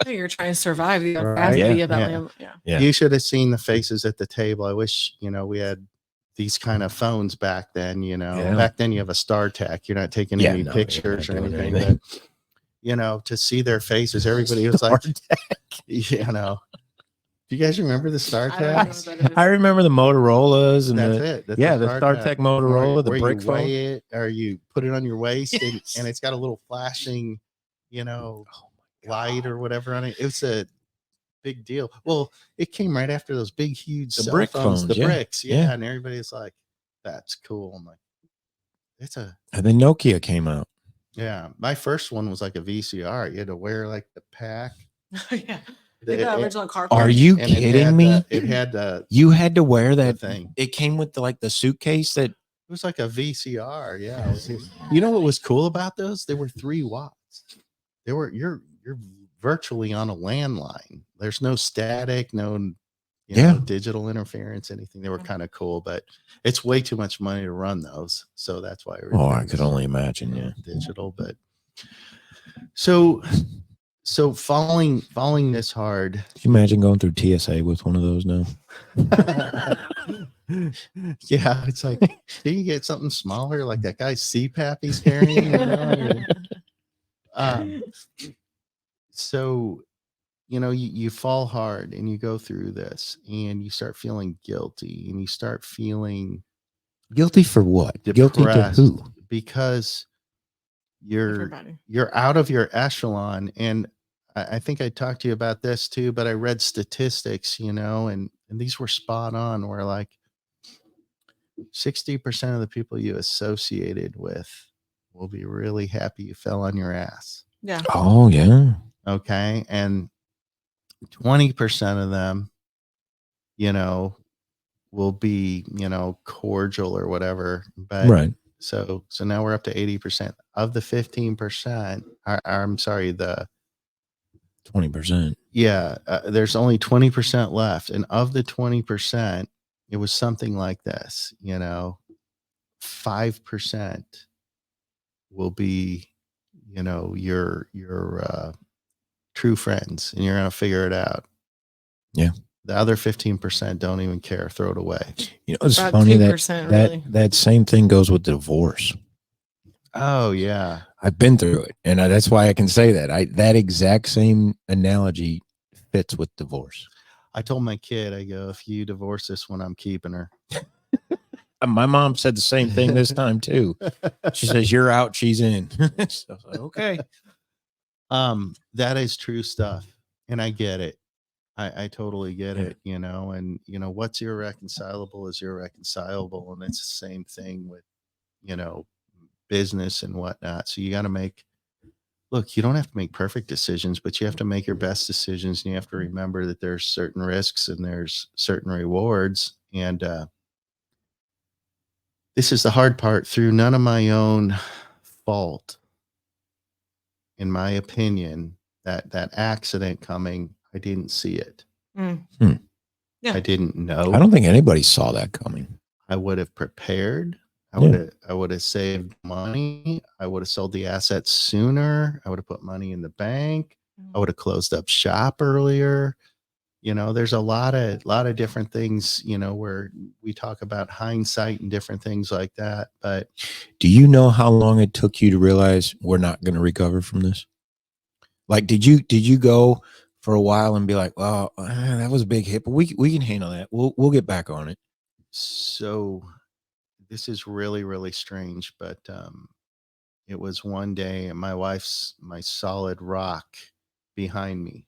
You're trying to survive the audacity of that. Yeah. You should have seen the faces at the table. I wish, we had these kind of phones back then, back then you have a StarTech. You're not taking any pictures or anything. But, to see their faces, everybody was like, do you guys remember the StarTech? I remember the Motorola's and that's the StarTech Motorola, the brick phone. It, or you put it on your waist and it's got a little flashing, light or whatever on it. It was a big deal. Well, it came right after those big, huge the cell brick phones, phones, the bricks. Yeah. And everybody's like, that's cool. I'm like, and then Nokia came out. Yeah. My first one was like a VCR. You had to wear like the pack. Yeah. The original car. Are you kidding me? It had you had to wear that thing. It came with the suitcase that it was like a VCR. Yeah. You know what was cool about those? They were 3 watts. You're virtually on a landline. There's no static, no digital interference, anything. They were kind of cool, but it's way too much money to run those. So that's why. I could only imagine. Yeah. Digital, but so following this hard. Can you imagine going through TSA with one of those now? Yeah, it's like, can you get something smaller like that guy's CPAP he's carrying? So, you fall hard and you go through this and you start feeling guilty and you start feeling guilty for what? Guilty to who? Because you're out of your echelon. And I think I talked to you about this too, but I read statistics, and these were spot on, where like 60% of the people you associated with will be really happy you fell on your ass. Yeah. Oh yeah. Okay. And 20% of them, will be, cordial or whatever. But right. So now we're up to 80% of the 15%. I'm sorry, the 20%. Yeah. There's only 20% left. And of the 20%, it was something like this, 5% will be, your true friends, and you're going to figure it out. Yeah. The other 15% don't even care. Throw it away. It's about funny that same thing goes with divorce. Oh yeah. I've been through it. And that's why I can say that that exact same analogy fits with divorce. I told my kid, I go, if you divorce this one, I'm keeping her. My mom said the same thing this time too. She says, "You're out, she's in." So I was like, okay. That is true stuff. And I get it. I totally get Yeah. it, you know, and you know, what's irreconcilable is irreconcilable. And it's the same thing with, you know, business and whatnot. So you got to look, you don't have to make perfect decisions, but you have to make your best decisions. And you have to remember that there's certain risks and there's certain rewards. And this is the hard part. Through none of my own fault, in my opinion, that accident coming, I didn't see it. Yeah. I didn't know. I don't think anybody saw that coming. I would have prepared. I would have saved money. I would have sold the assets sooner. I would have put money in the bank. I would have closed up shop earlier. You know, there's a lot of different things, you know, where we talk about hindsight and different things like that. But do you know how long it took you to realize we're not going to recover from this? Like, did you go for a while and be like, well, that was a big hit, but we can handle that. We'll get back on it. So this is really, really strange, but it was one day and my wife's my solid rock behind me.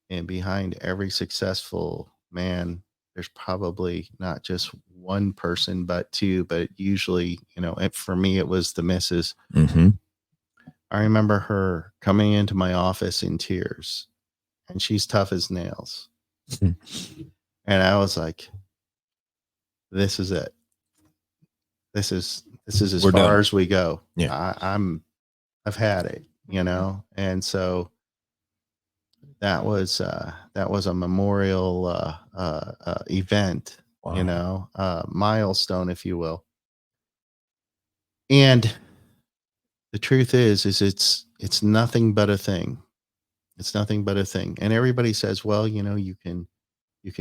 And behind every successful man, there's probably not just one person, but two, but usually, you know, for me, it was the missus. Mm-hmm. I remember her coming into my office in tears, and she's tough as nails. And I was like, this is it. This is as We're far done. as we go. Yeah. I've had it, you know? And so that was a memorial event, Wow. you know, milestone, if you will. And the truth is it's nothing but a thing. It's nothing but a thing. And everybody says, well, you know, you can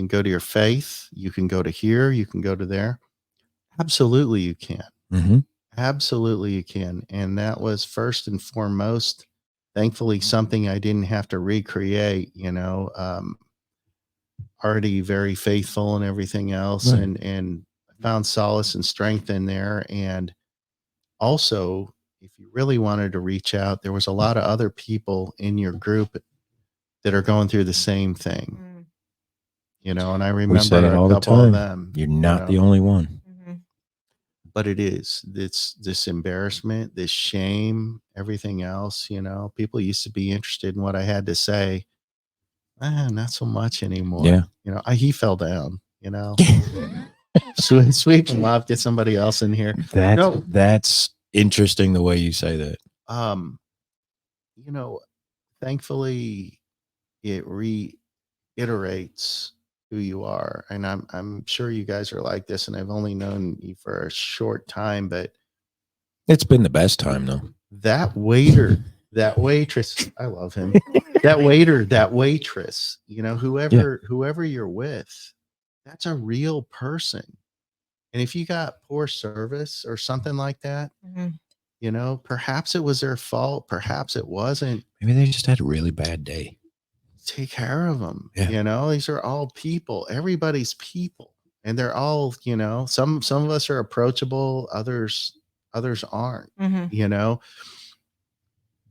go to your faith, you can go to here, you can go to there. Absolutely, you can. Mm-hmm. Absolutely, you can. And that was first and foremost, thankfully, something I didn't have to recreate, you know, already very faithful and everything else. Right. And found solace and strength in there. And also, if you really wanted to reach out, there was a lot of other people in your group that are going through the same thing, you know, and I We say remember it a all the couple of time. them. You're not know. the only one. But it's this embarrassment, this shame, everything else, you know. People used to be interested in what I had to say. Not so much anymore. Yeah. You know, he fell down, you know. Sweep him up, get somebody else in here. That's interesting the way you say that. You know, thankfully it reiterates who you are. And I'm sure you guys are like this, and I've only known you for a short time, but It's been the best time though. that waiter, that waitress, I love him. That waiter, that waitress, you know, whoever you're with, that's a real person. And if you got poor service or something like that, you know, perhaps it was their fault, perhaps it wasn't. Maybe they just had a really bad day. Take care of them. Yeah. You know, these are all people. Everybody's people, and they're all, you know, some of us are approachable, others aren't. You know,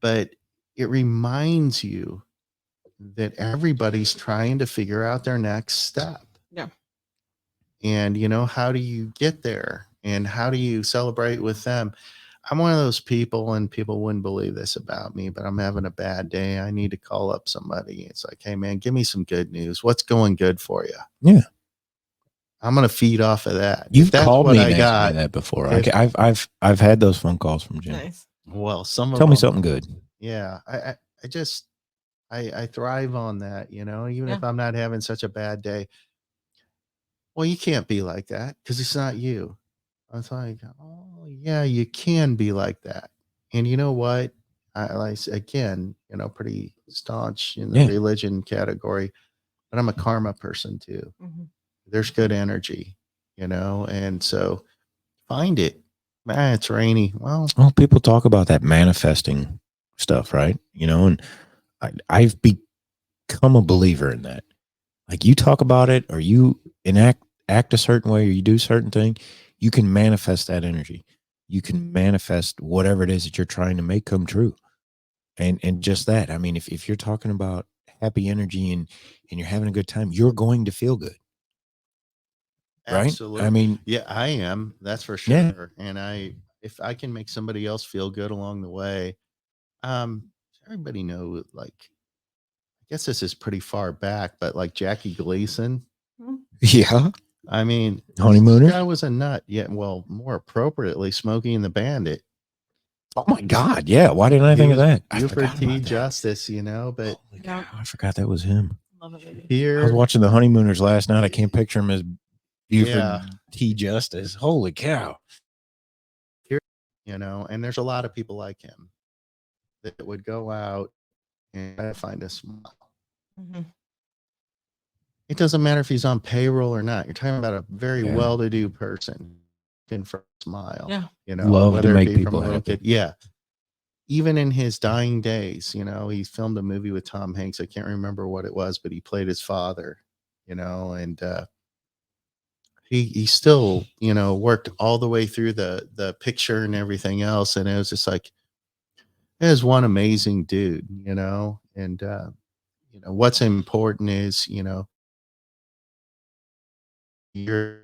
but it reminds you that everybody's trying to figure out their next step. Yeah. And you know, how do you get there, and how do you celebrate with them? I'm one of those people, and people wouldn't believe this about me, but I'm having a bad day. I need to call up somebody. It's like, hey man, give me some good news. What's going good for you? Yeah. I'm going to feed off of that. You've That's called what me I and asked me got. that before. If- I've had those phone calls from Jim. Nice. Well, some of Tell me them- something good. Yeah. I thrive on that, you know, even if I'm not having such a bad day. Well, you can't be like that because it's not you. I was like, oh yeah, you can be like that. And you know what? Again, you know, pretty staunch in the religion category, but I'm a karma person too. There's good energy, you know, and so find it. It's rainy. Well, people talk about that manifesting stuff, right? You know, and I've become a believer in that. Like you talk about it, or you act a certain way, or you do certain thing, you can manifest that energy. You can manifest whatever it is that you're trying to make come true. And just that. I mean, if you're talking about happy energy and you're having a good time, you're going to feel good. Right? Absolutely. I mean, Yeah, I am. That's for Yeah. sure. And if I can make somebody else feel good along the way, um, everybody know, like, I guess this is pretty far back, but like Jackie Gleason, yeah. I mean, Honeymooners? this guy was a nut. Yeah, well, more appropriately, Smokey and the Bandit. Oh my God. Yeah. Why didn't I He think of was that? I Buford forgot T. about that. Justice, you know, but Holy Yeah. cow, I forgot that was him. Love it, baby. I was here, watching The Honeymooners last night. I can't picture him as Buford Yeah. T. Justice. Holy cow. here, you know, and there's a lot of people like him that would go out and try to find a smile. Mhm. It doesn't matter if he's on payroll or not. You're talking about a very Yeah. well-to-do person looking for a smile. Yeah. You know, Love to whether make it be people from a little happy. kid. Yeah. Even in his dying days, you know, he filmed a movie with Tom Hanks. I can't remember what it was, but he played his father, you know, and he still, you know, worked all the way through the picture and everything else. And it was just like, it was one amazing dude, you know, and you know, what's important is, you know, your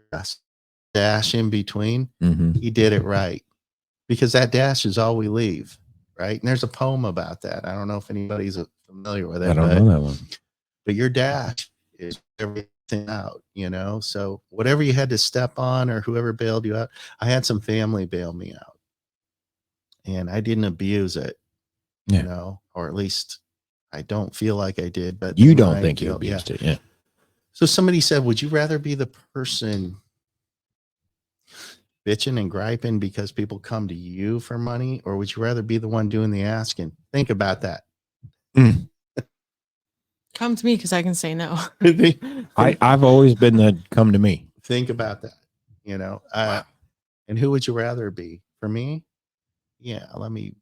dash in between, Mm-hmm. he did it right, because that dash is all we leave, right? And there's a poem about that. I don't know if anybody's familiar with it. I don't know that one. But your dash is everything out, you know? So whatever you had to step on or whoever bailed you out, I had some family bail me out and I didn't abuse it, Yeah. you know, or at least I don't feel like I did, but You they don't might think you feel- abused it. Yeah. So somebody said, would you rather be the person bitching and griping because people come to you for money, or would you rather be the one doing the asking? Think about that. Come to me because I can say no. I've always been the come to me. Think about that, you know. Wow. And who would you rather be? For me, yeah, let me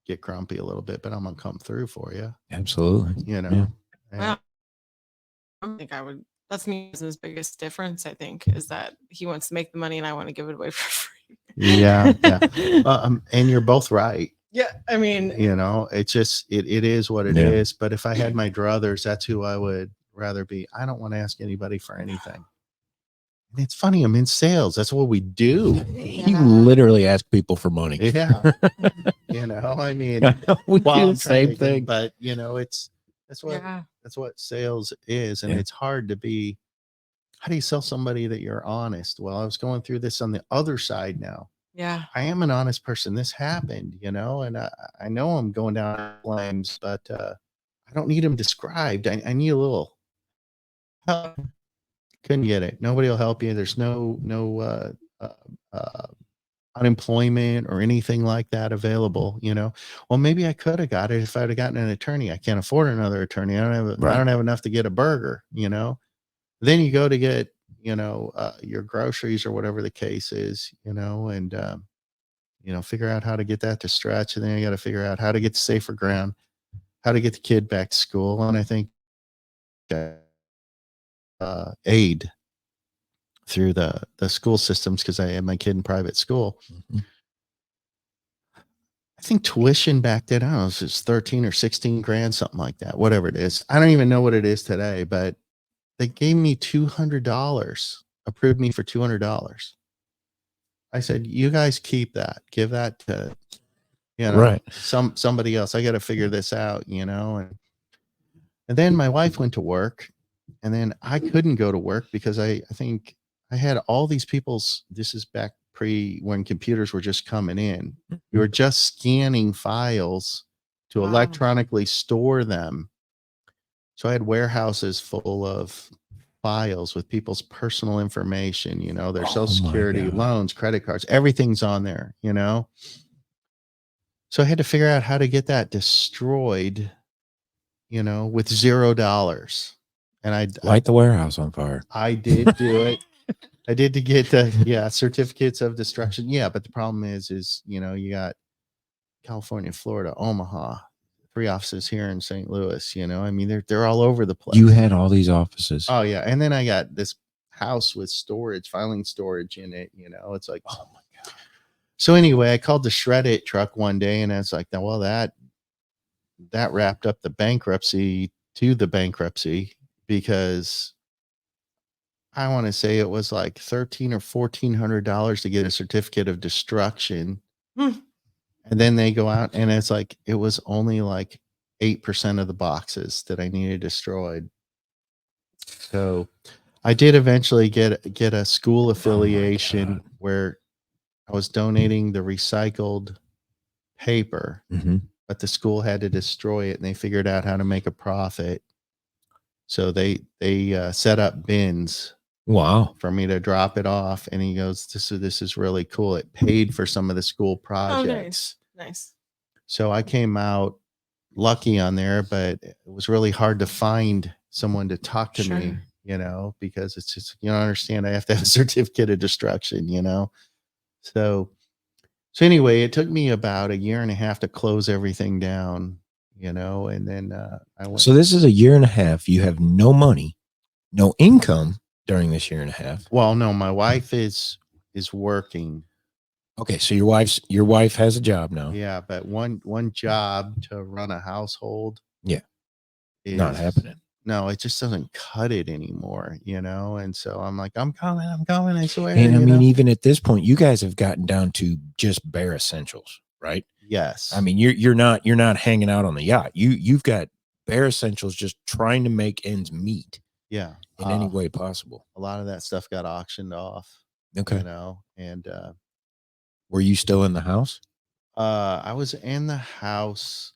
get grumpy a little bit, but I'm gonna come through for you, Absolutely. you know. Yeah. And Wow. I don't think I would. That's me and his biggest difference, I think, is that he wants to make the money and I want to give it away for free. yeah, and you're both right. Yeah, I mean, You know, it's just it is what it Yeah. is. But if I had my druthers, that's who I would rather be. I don't want to ask anybody for anything. And it's funny, I'm in sales. That's what we do. You literally ask people for money. Yeah. You know, I mean, we while do I'm the same trying to- thing. but you know, that's what yeah, that's what sales is. And Yeah. it's hard to be. How do you sell somebody that you're honest? Well, I was going through this on the other side now. yeah, I am an honest person. This happened, you know, and I know I'm going down in flames, but I don't need them described. I need a little help. Couldn't get it. Nobody will help you. There's no unemployment or anything like that available, you know. Well, maybe I could have got it if I'd have gotten an attorney. I can't afford another attorney. I don't have enough to get a burger, you know. Then you go to get, you know, your groceries or whatever the case is, you know, and you know, figure out how to get that to stretch, and then you got to figure out how to get to safer ground, how to get the kid back to school. And I think aid through the school systems, because I had my kid in private school. Mhm. I think tuition back then, I don't know, it was 13 or 16 grand, something like that, whatever it is. I don't even know what it is today, but they gave me $200, approved me for $200. I said, you guys keep that, give that to, you know, Right. somebody else. I got to figure this out, you know. And then my wife went to work, and then I couldn't go to work because I think I had all these people's, this is back pre when computers were just coming in. We were just scanning files to Wow. electronically store them. So I had warehouses full of files with people's personal information, you know, their social security, loans, credit cards, everything's on there, you know. So I had to figure out how to get that destroyed, you know, with $0. And I Light the warehouse on fire. I did do it. I did to get the certificates of destruction. Yeah, but the problem is you know, you got California, Florida, Omaha, 3 offices here in St. Louis. You know, I mean, they're all over the place. You had all these offices. Oh yeah, and then I got this house with storage, filing storage in it. You know, it's like, Oh my God. so anyway, I called the Shred It truck one day, and I was like, well, that wrapped up the bankruptcy to the bankruptcy, because I want to say it was like $1,300 or $1,400 to get a certificate of destruction. Hmm. And then they go out, and it's like, it was only like 8% of the boxes that I needed destroyed. So I did eventually get a school affiliation where I was donating the recycled paper, Mhm. but the school had to destroy it, and they figured out how to make a profit. So they set up bins Wow. for me to drop it off. And he goes, this is really cool. It paid for some of the school projects. Nice. So I came out lucky on there, but it was really hard to find someone to talk to me, Sure. you know, because it's just, you don't understand, I have to have a certificate of destruction, you know. So anyway, it took me about 1.5 years to close everything down, you know, and then I went. So this is 1.5 years. You have no money, no income during this 1.5 years. Well, no, my wife is working. Okay, so your wife has a job now. Yeah, but one job to run a household, Yeah, is not happening. No, it just doesn't cut it anymore, you know. And so I'm like, I'm coming, I swear. And I you mean, know? even at this point, you guys have gotten down to just bare essentials, right? Yes. I mean, you're not hanging out on the yacht. You've got bare essentials, just trying to make ends meet. Yeah, in any way possible. A lot of that stuff got auctioned off. Okay. You know, and were you still in the house? I was in the house.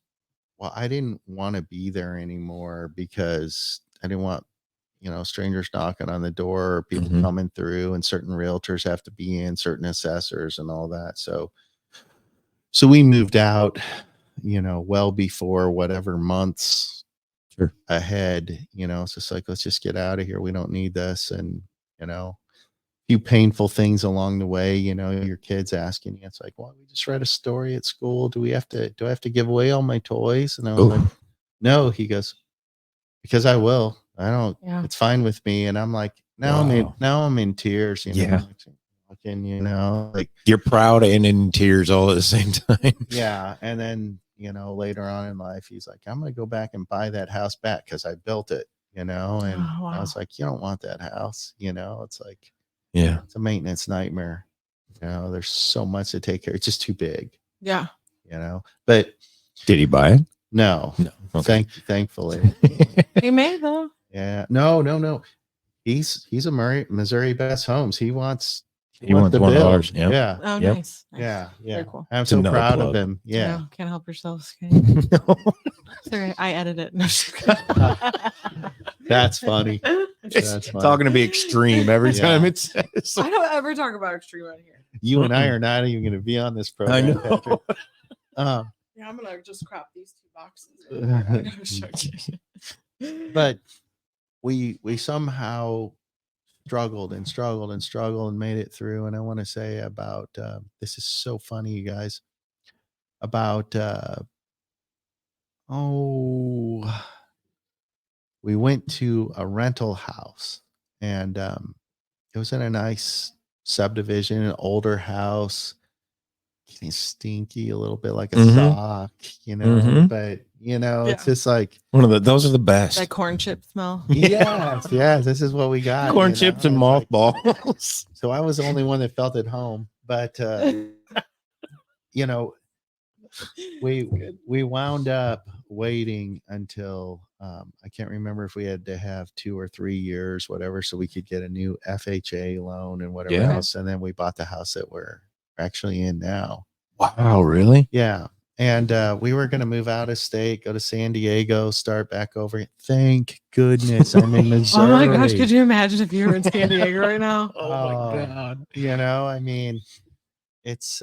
Well, I didn't want to be there anymore because I didn't want, you know, strangers knocking on the door or people coming through, and certain realtors have to be in, certain assessors and all that. So we moved out, you know, well before whatever months ahead, you know. It's just like, let's just get out of here. We don't need this. And, you know, a few painful things along the way, you know, your kids asking you, it's like, well, we just read a story at school. Do I have to give away all my toys? And I was like, no. He goes, because I will. I don't, it's fine with me. And I'm like, now I'm in tears, you know. You know, like, you're proud and in tears all at the same time. Yeah. And then, you know, later on in life, he's like, I'm going to go back and buy that house back because I built it, you know. And I was like, you don't want that house, you know. It's like, yeah, it's a maintenance nightmare. You know, there's so much to take care. It's just too big. Yeah. You know, but did he buy it? No. Okay. Thankfully. He may though. Yeah. No. He's a Missouri Best Homes. He wants one of ours. Yep. Yeah. Oh, nice. Yeah. Very cool. I'm so proud of him. Yeah. No, can't help yourselves. No. Sorry, I edit it. No, that's funny. That's going to be extreme every time it says. I don't ever talk about extreme on here. You and I are not even going to be on this program. I know. Yeah, I'm gonna just crop these 2 boxes. But we somehow struggled and made it through. And I want to say about this is so funny, you guys. About we went to a rental house, and it was in a nice subdivision, an older house, getting stinky a little bit, like a sock, you know. But you know, it's just like those are the best. That corn chip smell. Yes, this is what we got. Corn chips and mothballs. Like, so I was the only one that felt at home. But you know, we wound up waiting until I can't remember if we had to have 2 or 3 years, whatever, so we could get a new FHA loan and whatever else. And then we bought the house that we're actually in now. Wow, really? Yeah. And we were going to move out of state, go to San Diego, start back over. Thank goodness I'm in Missouri. Oh my gosh, could you imagine if you were in San Diego right now? Oh my God. You know, I mean, it's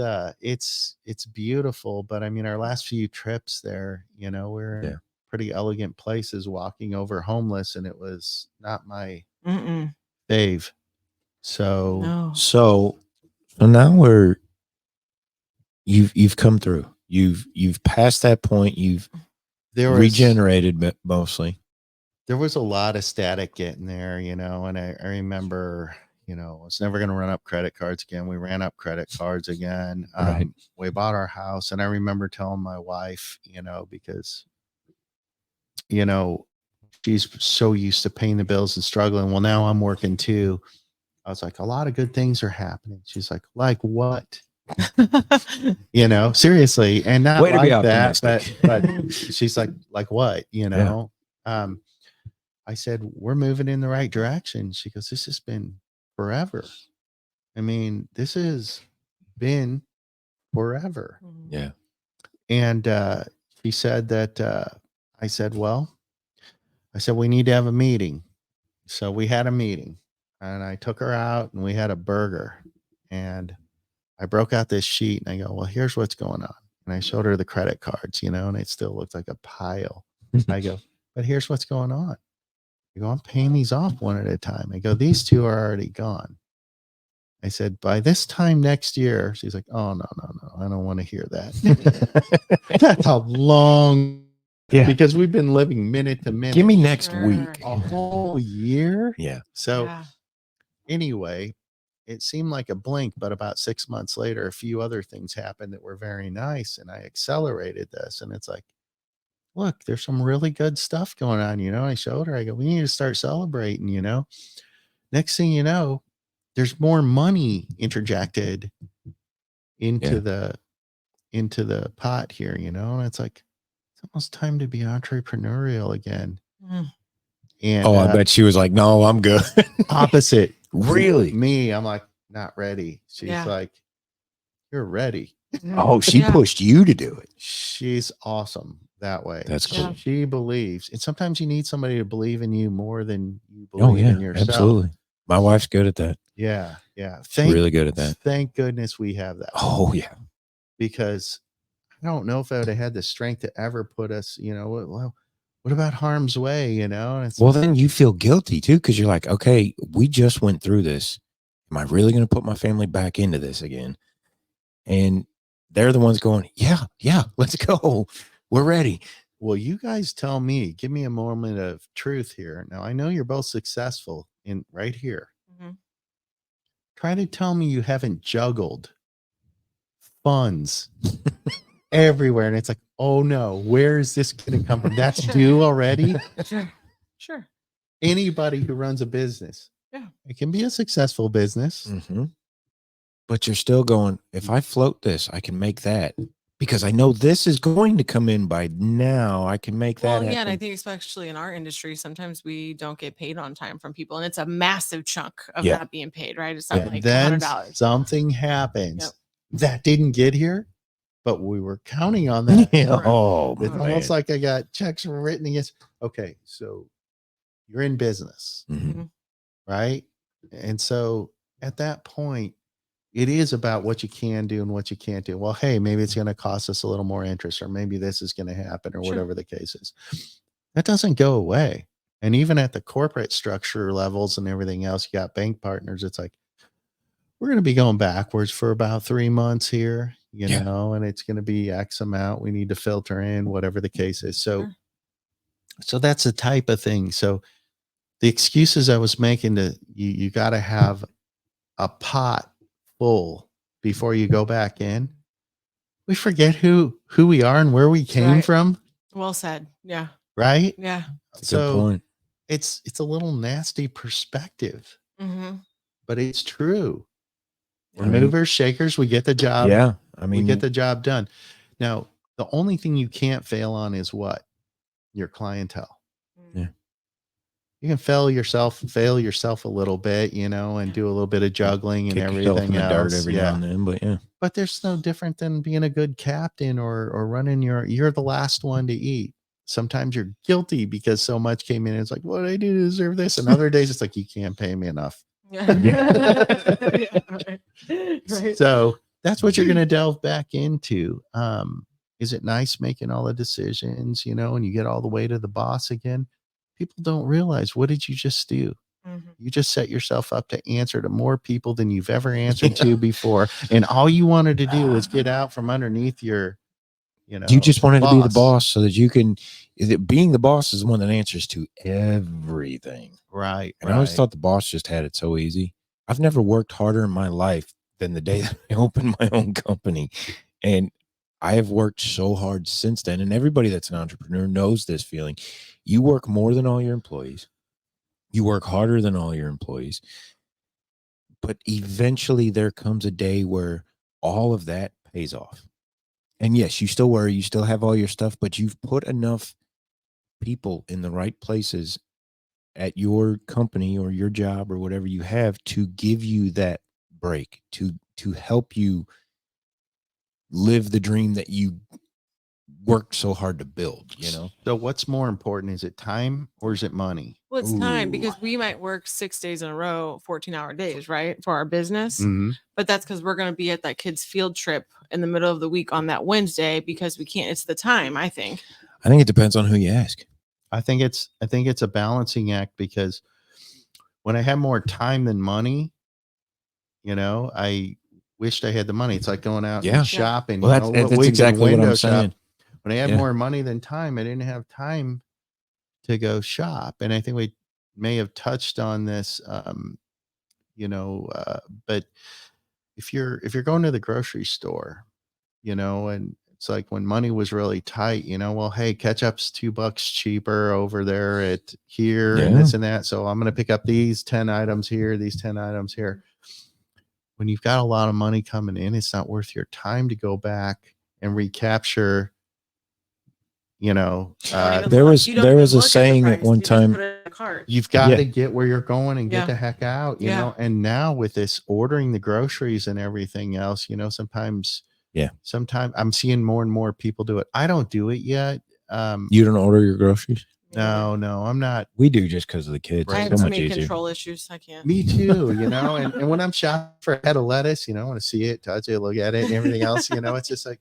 beautiful, but I mean, our last few trips there, you know, we're in pretty elegant places, walking over homeless, and it was not my fave. So now you've come through. You've passed that point. You've there was regenerated, but mostly. there was a lot of static getting there, you know, and I remember, you know, I was never going to run up credit cards again. We ran up credit cards again. Right. We bought our house, and I remember telling my wife, you know, because, you know, she's so used to paying the bills and struggling. Well, now I'm working too. I was like, a lot of good things are happening. She's like what? You know, seriously, and not Way to be like that, optimistic. but she's like what? You know, I said, we're moving in the right direction. She goes, this has been forever. I mean, this has been forever. Yeah. And she said that, I said, we need to have a meeting. So we had a meeting, and I took her out, and we had a burger, and I broke out this sheet, and I go, well, here's what's going on. And I showed her the credit cards, you know, and it still looked like a pile. I go, but here's what's going on. I go, I'm paying these off one at a time. I go, these two are already gone. I said, by this time next year, she's like, oh, no, I don't want to hear that. That's a long, because we've been living minute to minute. Give me next week. A whole year. Yeah. So anyway, it seemed like a blink, but about 6 months later, a few other things happened that were very nice. And I accelerated this, and it's like, look, there's some really good stuff going on, you know. I showed her, I go, we need to start celebrating, you know. Next thing you know, there's more money interjected into the pot here, you know. And it's like, it's almost time to be entrepreneurial again. And I bet she was like, no, I'm good. Opposite. Really? Me, I'm like, not ready. She's like, you're ready. Oh, she pushed you to do it. She's awesome that way. That's cool. She believes. And sometimes you need somebody to believe in you more than you believe in yourself. Absolutely. My wife's good at that. Yeah. She's really good at that. Thank goodness we have that. Oh, yeah. Because I don't know if I would have had the strength to ever put us, you know, well, what about harm's way, you know? And well, then you feel guilty too, because you're like, okay, we just went through this. Am I really going to put my family back into this again? And they're the ones going, yeah, let's go. We're ready. Well, you guys tell me, give me a moment of truth here. Now, I know you're both successful in right here. Try to tell me you haven't juggled funds everywhere. And it's like, oh no, where is this going to come from? That's due already. Sure. Anybody who runs a business, it can be a successful business. But you're still going, if I float this, I can make that. Because I know this is going to come in by now. I can make that happen. Yeah, and I think especially in our industry, sometimes we don't get paid on time from people, and it's a massive chunk of not being paid, right? It's not like then $100. Something happens that didn't get here, but we were counting on that. Oh, it's almost like I got checks written against. Okay, so you're in business, right? And so at that point, it is about what you can do and what you can't do. Well, hey, maybe it's going to cost us a little more interest, or maybe this is going to happen, or whatever the case is. That doesn't go away. And even at the corporate structure levels and everything else, you got bank partners. It's like, we're going to be going backwards for about 3 months here, you know, and it's going to be X amount. We need to filter in, whatever the case is. So that's the type of thing. So the excuses I was making, to you got to have a pot full before you go back in. We forget who we are and where we came from. Well said. Yeah. Right. Yeah. So good point. It's a little nasty perspective, but it's true. We're movers, shakers. We get the job. Yeah. I mean, we get the job done. Now, the only thing you can't fail on is what? Your clientele. Yeah. You can fail yourself a little bit, you know, and do a little bit of juggling and everything else. Every now and then, but but there's no different than being a good captain or running you're the last one to eat. Sometimes you're guilty because so much came in. It's like, what did I do to deserve this? And other days it's like, you can't pay me enough. So that's what you're going to delve back into. Is it nice making all the decisions, you know, and you get all the way to the boss again? People don't realize, what did you just do? You just set yourself up to answer to more people than you've ever answered to before. And all you wanted to do was get out from underneath your You know, You just wanted to be the boss so that you can. Being the boss is the one that answers to everything. Right. And I always thought the boss just had it so easy. I've never worked harder in my life than the day that I opened my own company. And I have worked so hard since then. And everybody that's an entrepreneur knows this feeling. You work more than all your employees. You work harder than all your employees. But eventually there comes a day where all of that pays off. And yes, you still worry, you still have all your stuff, but you've put enough people in the right places at your company or your job or whatever you have to give you that break, to help you live the dream that you worked so hard to build, you know? So what's more important? Is it time or is it money? Well, it's time Ooh. because we might work 6 days in a row, 14-hour days, right? For our business. Mm-hmm. But that's because we're going to be at that kid's field trip in the middle of the week on that Wednesday because we can't. It's the time, I think. I think it depends on who you ask. I think it's a balancing act, because when I have more time than money, you know, I wished I had the money. It's like going out Yeah. and shopping. Well, you that's, know, that's we can exactly what window I'm saying. shop. When I had Yeah. more money than time, I didn't have time to go shop. And I think we may have touched on this, you know, but if you're going to the grocery store, you know, and it's like when money was really tight, you know, well, hey, ketchup's $2 cheaper over there at here and Yeah. this and that. So I'm going to pick up these 10 items here, these 10 items here. When you've got a lot of money coming in, it's not worth your time to go back and recapture, you know, there was a saying at one time, you've got Yeah. to get where you're going and get Yeah. the heck out, you Yeah. know. And now with this ordering the groceries and everything else, you know, sometimes I'm seeing more and more people do it. I don't do it yet. You don't order your groceries? No, I'm not. We do just because of the kids. I It's have so too much many easier. control issues. I can't. Me too, you know. And when I'm shopping for a head of lettuce, you know, I want to see it, touch it, look at it, and everything else, you know. It's just like,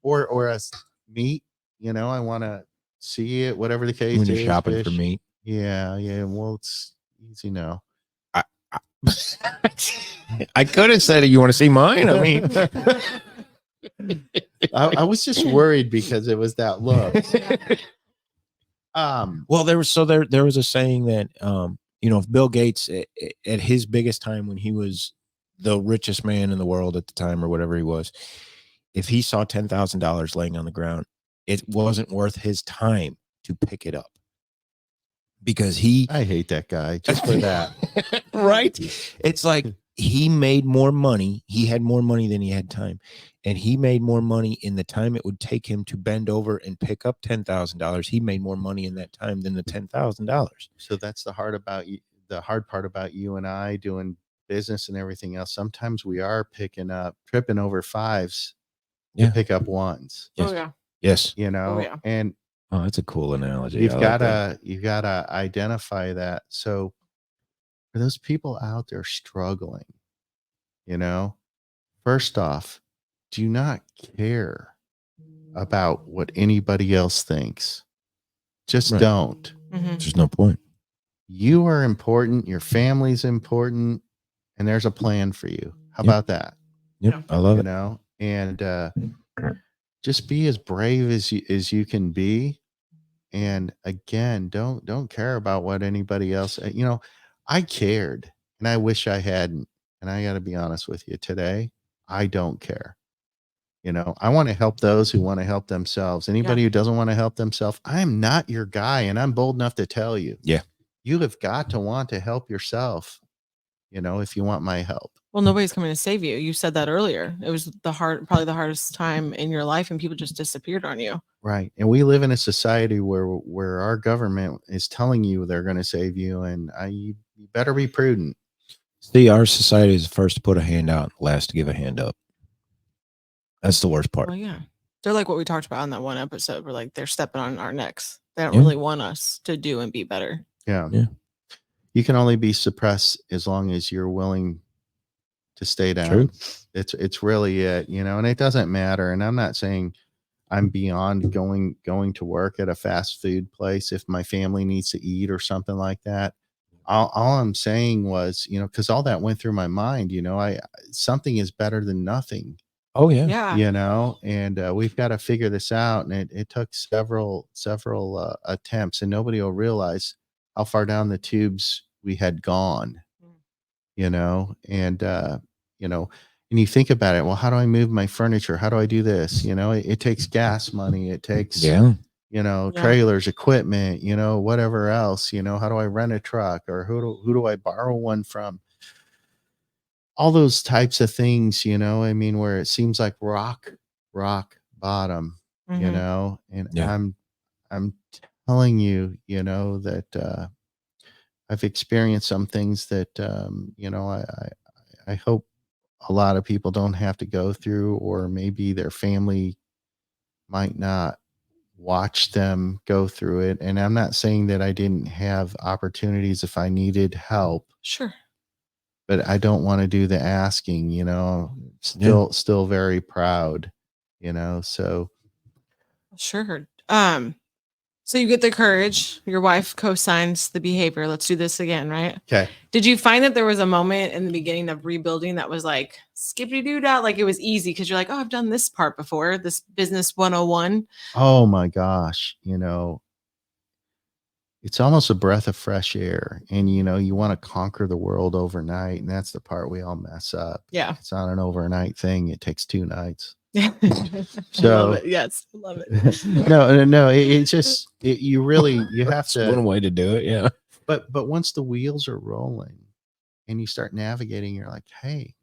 or a meat, you know, I want to see it, whatever the case When you're is. shopping Fish. for meat. Yeah. Well, it's easy now. I could have said, you want to see mine? I mean, I was just worried because it was that look. well, there was a saying that you know, if Bill Gates at his biggest time, when he was the richest man in the world at the time or whatever he was, if he saw $10,000 laying on the ground, it wasn't worth his time to pick it up, because I hate that guy just for that. Right? It's like he made more money. He had more money than he had time. And he made more money in the time it would take him to bend over and pick up $10,000. He made more money in that time than the $10,000. So that's the hard part about you and I doing business and everything else. Sometimes we are tripping over fives to pick up ones. Yes. Oh, yeah. Yes. You know, yeah. and Oh, that's a cool analogy. you've gotta identify that. So for those people out there struggling, you know, first off, do not care about what anybody else thinks. Just don't. Mm-hmm. There's no point. You are important, your family's important, and there's a plan for you. How about that? Yep. I love You it. know, and just be as brave as you can be. And again, don't care about what anybody else, you know. I cared and I wish I hadn't. And I got to be honest with you today, I don't care. You know, I want to help those who want to help themselves. Anybody who doesn't want to help themselves, I'm not your guy. And I'm bold enough to tell you, you have got to want to help yourself, you know, if you want my help. Well, nobody's coming to save you. You said that earlier. It was probably the hardest time in your life, and people just disappeared on you. Right. And we live in a society where our government is telling you they're going to save you, and you better be prudent. See, our society is the first to put a hand out, last to give a hand up. That's the worst part. Well, yeah. They're like what we talked about on that one episode, where like they're stepping on our necks. They don't really want us to do and be better. Yeah. You can only be suppressed as long as you're willing to stay down. True. It's really it, you know, and it doesn't matter. And I'm not saying I'm beyond going to work at a fast food place if my family needs to eat or something like that. All I'm saying was, you know, because all that went through my mind, you know, something is better than nothing. Oh yeah. Yeah. you know, and we've got to figure this out. And it took several attempts, and nobody will realize how far down the tubes we had gone, you know, and you know, and you think about it, well, how do I move my furniture? How do I do this? You know, it takes gas money, it takes, Yeah. you know, Yeah. trailers, equipment, you know, whatever else, you know, how do I rent a truck, or who do I borrow one from? All those types of things, you know, I mean, where it seems like rock bottom, you Mhm. know, and Yeah. I'm telling you, you know, that I've experienced some things that you know, I hope a lot of people don't have to go through, or maybe their family might not watch them go through it. And I'm not saying that I didn't have opportunities if I needed help, Sure. but I don't want to do the asking, you know. Still very proud, you know. So Sure. So you get the courage. Your wife co-signs the behavior. Let's do this again, right? okay. Did you find that there was a moment in the beginning of rebuilding that was like skippity doo dah, like it was easy because you're like, oh, I've done this part before, this business 101. Oh my gosh, you know, it's almost a breath of fresh air. And you know, you want to conquer the world overnight, and that's the part we all mess up. Yeah. It's not an overnight thing. It takes 2 nights. So love it. Yes, love it. No, it's just you really you have That's to. one way to do it. Yeah. But once the wheels are rolling and you start navigating, you're like, hey,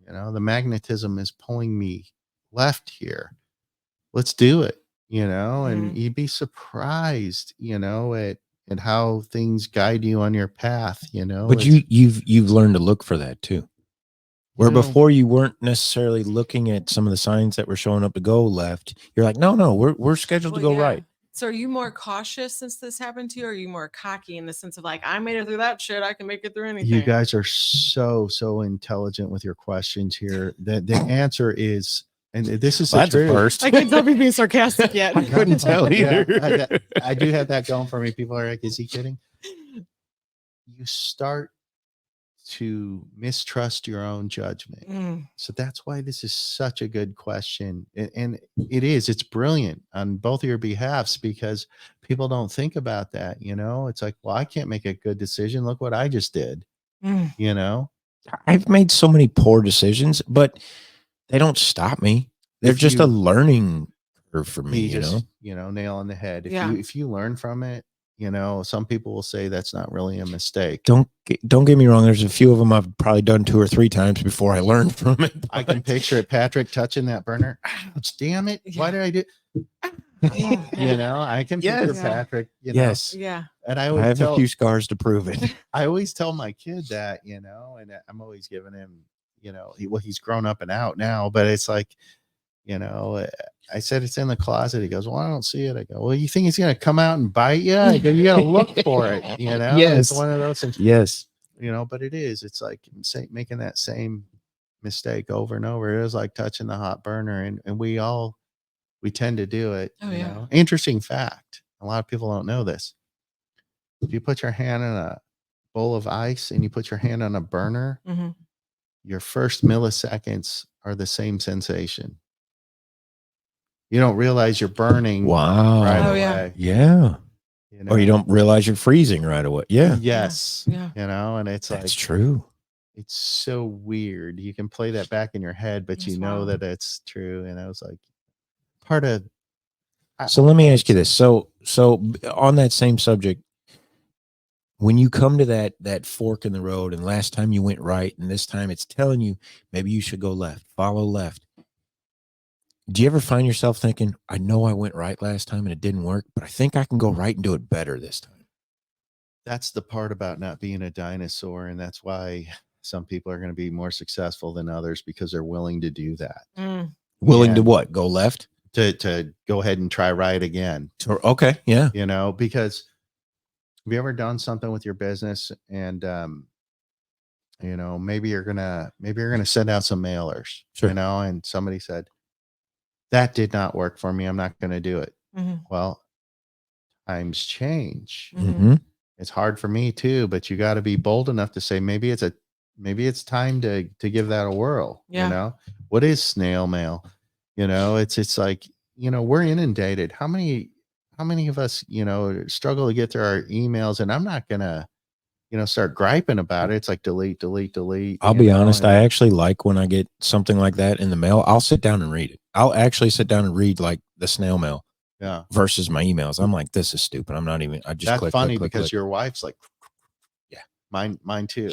you know, the magnetism is pulling me left here. Let's do it, you know. And Mhm. you'd be surprised, you know, at how things guide you on your path, you know. But you've learned to look for that too. Where know, before you weren't necessarily looking at some of the signs that were showing up to go left. You're like, no, we're scheduled Well, to go yeah. right. So are you more cautious since this happened to you, or are you more cocky in the sense of like, I made it through that shit, I can make it through anything? you guys are so intelligent with your questions here. That the answer is, and this is the That's a truth. first. I can't tell if he's being sarcastic yet. I couldn't tell Yeah, either. I do have that going for me. People are like, is he kidding? You start to mistrust your own judgment. Mm. So that's why this is such a good question. And it's brilliant on both of your behalfs, because people don't think about that. You know, it's like, well, I can't make a good decision. Look what I just did, Mm. you know? I've made so many poor decisions, but they don't stop me. They're If just you- a learning curve for me, you know. you know, nail on the head. Yeah. If you learn from it, you know, some people will say that's not really a mistake. Don't get me wrong. There's a few of them I've probably done 2 or 3 times before I learned from it. I can picture it, Patrick touching that burner. Ouch, damn it. Why did I do? You know, I can picture Yes. Patrick, you know. Yes, Yeah. And I I would have tell a few scars to prove it. I always tell my kid that, you know, and I'm always giving him, you know, he's grown up and out now, but it's like, you know, I said it's in the closet. He goes, well, I don't see it. I go, well, you think he's going to come out and bite you? I go, you got to look for it. You know, Yes. It's one of those things, Yes. you know, but it's like making that same mistake over and over. It is like touching the hot burner, and we tend to do it. Oh, you yeah. know? Interesting fact. A lot of people don't know this. If you put your hand in a bowl of ice and you put your hand on a burner, Mm-hmm. your first milliseconds are the same sensation. You don't realize you're burning Wow. right Oh, away. yeah. Yeah. You know? Or you don't realize you're freezing right away. Yeah. Yes. Yeah. You know, and it's That's like, true. it's so weird. You can play that back in your head, but That's you know wild. that it's true. And I was like, part of. So let me ask you this. So on that same subject, when you come to that fork in the road, and last time you went right, and this time it's telling you maybe you should go left, follow left. Do you ever find yourself thinking, I know I went right last time and it didn't work, but I think I can go right and do it better this time? That's the part about not being a dinosaur. And that's why some people are going to be more successful than others, because they're willing to do that. Mm. Willing to And what? Go left? to go ahead and try right again. Okay. Yeah. You know, because have you ever done something with your business and you know, maybe you're gonna send out some mailers, Sure. you know, and somebody said, that did not work for me, I'm not gonna do it. Mm-hmm. Well, times change. Mm-hmm. It's hard for me too, but you got to be bold enough to say maybe it's time to give that a whirl. Yeah. You know, what is snail mail? You know, it's like, you know, we're inundated. How many of us, you know, struggle to get through our emails? And I'm not gonna, you know, start griping about it. It's like delete, delete, delete. I'll you be know, honest. and I actually like when I get something like that in the mail. I'll sit down and read it. I'll actually sit down and read like the snail mail yeah, versus my emails. I'm like, this is stupid. I'm not even. I just that's click. funny click, because click. your wife's like, Yeah. mine too.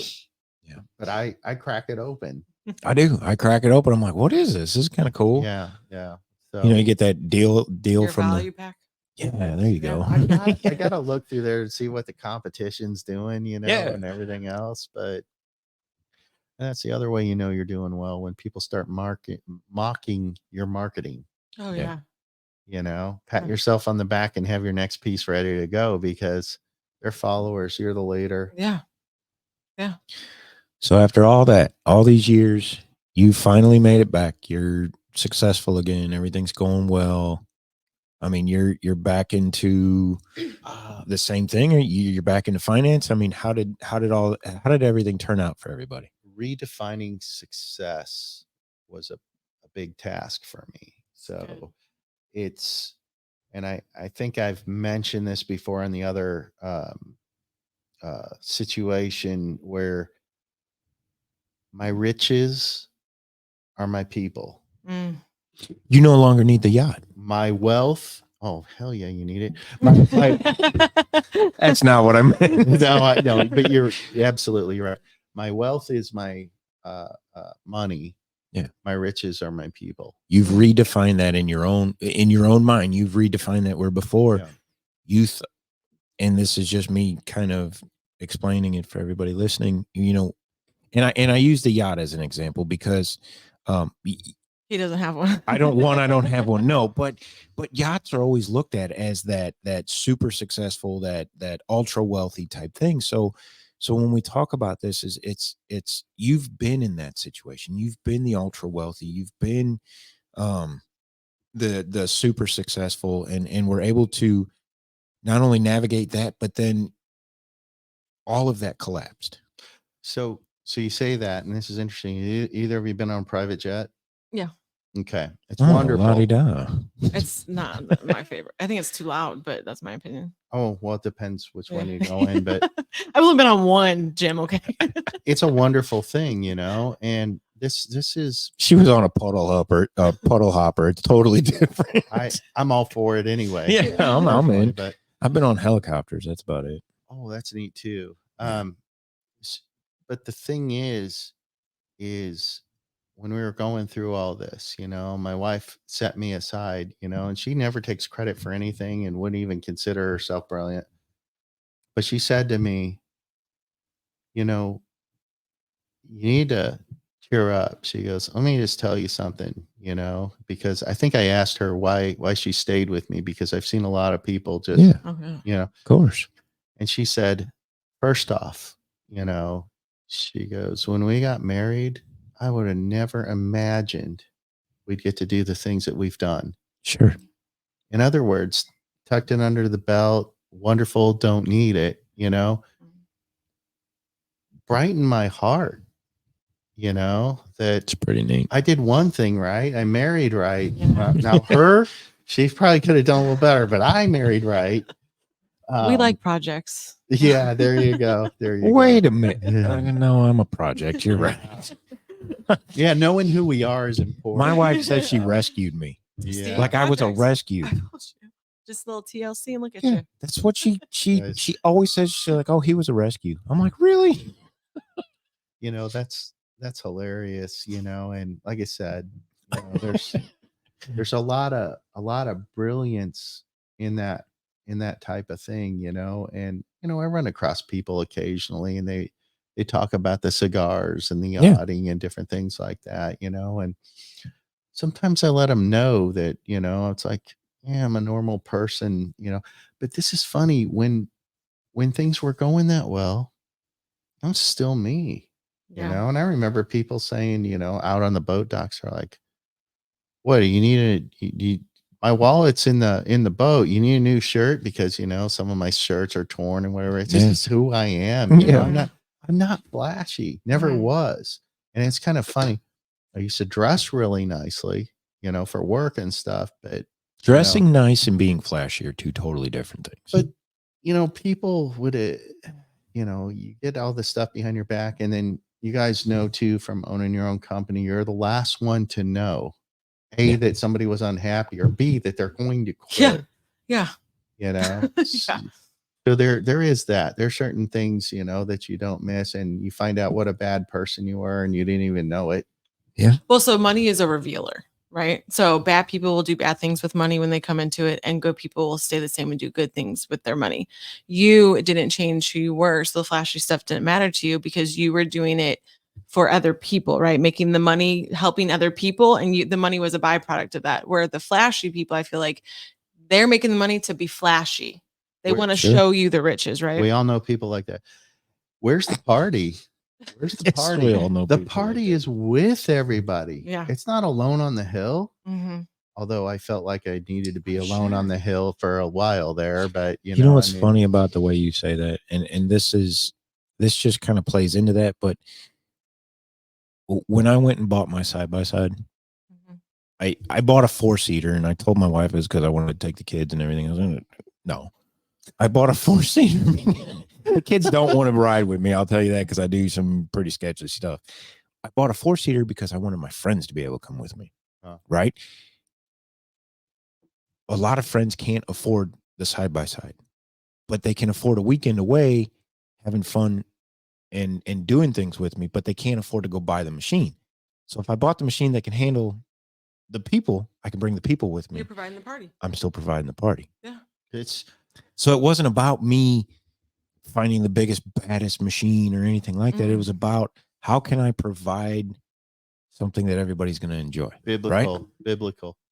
Yeah. But I crack it open. I do. I crack it open. I'm like, what is this? This is kind of cool. Yeah. Yeah. So, You know, you get that deal Your from value the. pack. Yeah, there you go. I gotta look through there to see what the competition's doing, you know, Yeah. and everything else. But that's the other way you know you're doing well, when people start mocking your marketing. Oh Yeah. yeah. You know, pat Yeah. yourself on the back and have your next piece ready to go, because they're followers. You're the leader. Yeah. Yeah. So after all that, all these years, you finally made it back. You're successful again. Everything's going well. I mean, you're back into the same thing, or you're back into finance. I mean, how did everything turn out for everybody? Redefining success was a big task for me. So it's, and I think I've mentioned this before in the other situation, where my riches are my people. Mm. You no longer need the yacht. My wealth, oh hell yeah, you need it. That's not what I meant. No, but you're absolutely right. My wealth is my money. Yeah. My riches are my people. You've redefined that in your own mind. You've redefined that, where before Yeah. youth, and this is just me kind of explaining it for everybody listening, you know, and I use the yacht as an example because He doesn't have one. I don't have one. No, but yachts are always looked at as that super successful, that ultra wealthy type thing. So when we talk about this, it's you've been in that situation. You've been the ultra wealthy. You've been the super successful, and we're able to not only navigate that, but then all of that collapsed. So you say that, and this is interesting. Either of you been on a private jet? Yeah. Okay. It's Oh, wonderful. la-di-da. It's not my favorite. I think it's too loud, but that's my opinion. Oh, well, it depends which one Yeah. you go in, but I've only been on one, Jim. Okay. it's a wonderful thing, you know. And this is, She was on a puddle hopper. It's totally different. I'm all for it anyway. Yeah, I'm Personally, in. but I've been on helicopters. That's about it. oh, that's neat too. Yeah. But the thing is when we were going through all this, you know, my wife set me aside, you know, and she never takes credit for anything and wouldn't even consider herself brilliant. But she said to me, you know, you need to cheer up. She goes, let me just tell you something, you know, because I think I asked her why she stayed with me, because I've seen a lot of people just, Okay. you know, Of course. and she said, first off, you know, she goes, when we got married, I would have never imagined we'd get to do the things that we've done. Sure. In other words, tucked in under the belt, wonderful, don't need it, you know, brighten my heart, you know, that It's pretty neat. I did one thing right. I married right. Yeah. Now her, she probably could have done a little better, but I married right. We like projects. Yeah, there you go. There you Wait go. a minute. Yeah. No, I'm a project. You're right. Yeah, knowing who we are is important. My wife said she rescued me. Yeah. Like I was a Projects. rescue. I told you. Just a little TLC and look at Yeah, you. that's what she Nice. always says. She's like, oh, he was a rescue. I'm like, really? You know, that's hilarious, you know, and like I said, you know, there's a lot of brilliance in that type of thing, you know. And you know, I run across people occasionally and they talk about the cigars and the yachting and different things like that, you know. And sometimes I let them know that, you know, it's like, yeah, I'm a normal person, you know. But this is funny, when things were going that well, I'm still me, you know. And I remember people saying, you know, out on the boat docks are like, what do you need my wallet's in the boat. You need a new shirt because, you know, some of my shirts are torn and whatever. It's just who I am. You know, I'm not flashy. Never was. And it's kind of funny. I used to dress really nicely, for work and stuff, but Dressing nice and being flashy are two totally different things. But people would, you get all this stuff behind your back, and then you guys know too from owning your own company, you're the last one to know, A, that somebody was unhappy, or B, that they're going to quit. Yeah. Yeah. Yeah. So there is that. There's certain things, that you don't miss, and you find out what a bad person you were and you didn't even know it. Yeah. Well, so money is a revealer, right? So bad people will do bad things with money when they come into it, and good people will stay the same and do good things with their money. You didn't change who you were, so the flashy stuff didn't matter to you because you were doing it for other people, right? Making the money, helping other people, and the money was a byproduct of that. Where the flashy people, I feel like they're making the money to be flashy. They want to show you the riches, right? We all know people like that. Where's the party? Where's the Yes, party? we all know The people like party that. is with everybody. Yeah. It's not alone on the hill. Mm-hmm. Although I felt like I needed to be alone on the hill for a while there, but You know what's funny about the way you say that, and this just kind of plays into that. But when I went and bought my side by side, I bought a 4-seater, and I told my wife it was because I wanted to take the kids and everything. I was like, no, I bought a 4-seater. The kids don't want to ride with me. I'll tell you that because I do some pretty sketchy stuff. I bought a 4-seater because I wanted my friends to be able to come with me. Right. A lot of friends can't afford the side by side, but they can afford a weekend away having fun and doing things with me, but they can't afford to go buy the machine. So if I bought the machine that can handle the people, I can bring the people with me. You're providing the party. I'm still providing the party. Yeah. So it wasn't about me finding the biggest, baddest machine or anything like that. It was about how can I provide something that everybody's going to enjoy. Biblical.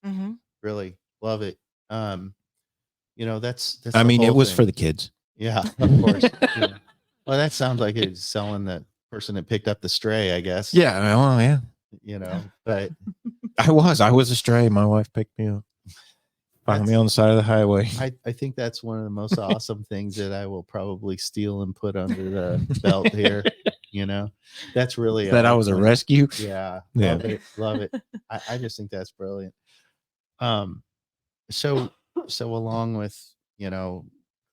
Mm-hmm. Really love it. That's I mean, it was for the kids. Yeah, of course. Yeah. Well, that sounds like it's selling that person that picked up the stray, I guess. Yeah. Well, yeah. But I was a stray. My wife picked me up. Found me on the side of the highway. I think that's one of the most awesome things that I will probably steal and put under the belt here. That's really that I was a rescue. Yeah. Yeah. Love it. I just think that's brilliant. So along with,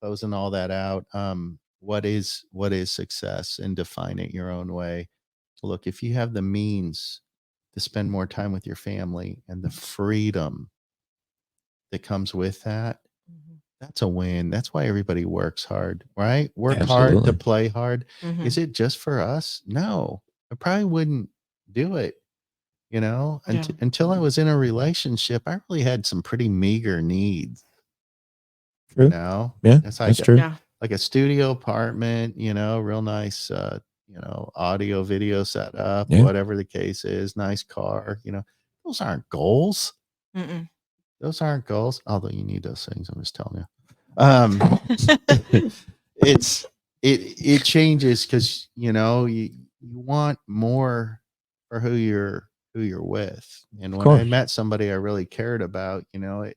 closing all that out, what is success, and define it your own way. Look, if you have the means to spend more time with your family and the freedom that comes with that, that's a win. That's why everybody works hard, right? Work hard to play hard. Mm-hmm. Is it just for us? No, I probably wouldn't do it. Until I was in a relationship, I really had some pretty meager needs. True. Yeah, that's true. Yeah. Like a studio apartment, real nice, audio, video setup, whatever the case is, nice car, those aren't goals. Mm-mm. Those aren't goals, although you need those things. I'm just telling you. It changes because you want more for who you're with. And when I met somebody I really cared about, it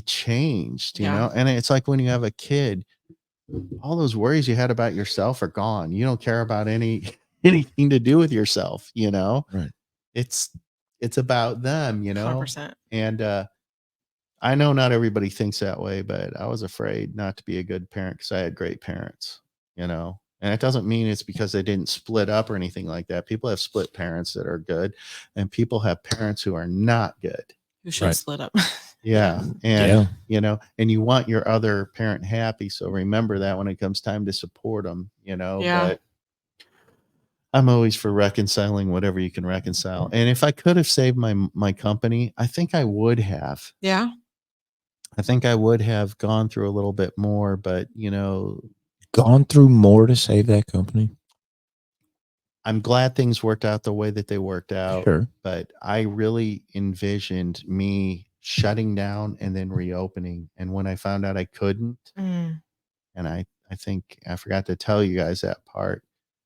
changed, and it's like when you have a kid, all those worries you had about yourself are gone. You don't care about anything to do with yourself, Right. It's about them, 100%. And I know not everybody thinks that way, but I was afraid not to be a good parent because I had great parents, and it doesn't mean it's because they didn't split up or anything like that. People have split parents that are good, and people have parents who are not good. Who should have split up. Yeah. And, and you want your other parent happy. So remember that when it comes time to support them, but I'm always for reconciling whatever you can reconcile. And if I could have saved my company, I think I would have. Yeah. I think I would have gone through a little bit more, but gone through more to save that company. I'm glad things worked out the way that they worked out. Sure. But I really envisioned me shutting down and then reopening. And when I found out I couldn't, and I think I forgot to tell you guys that part.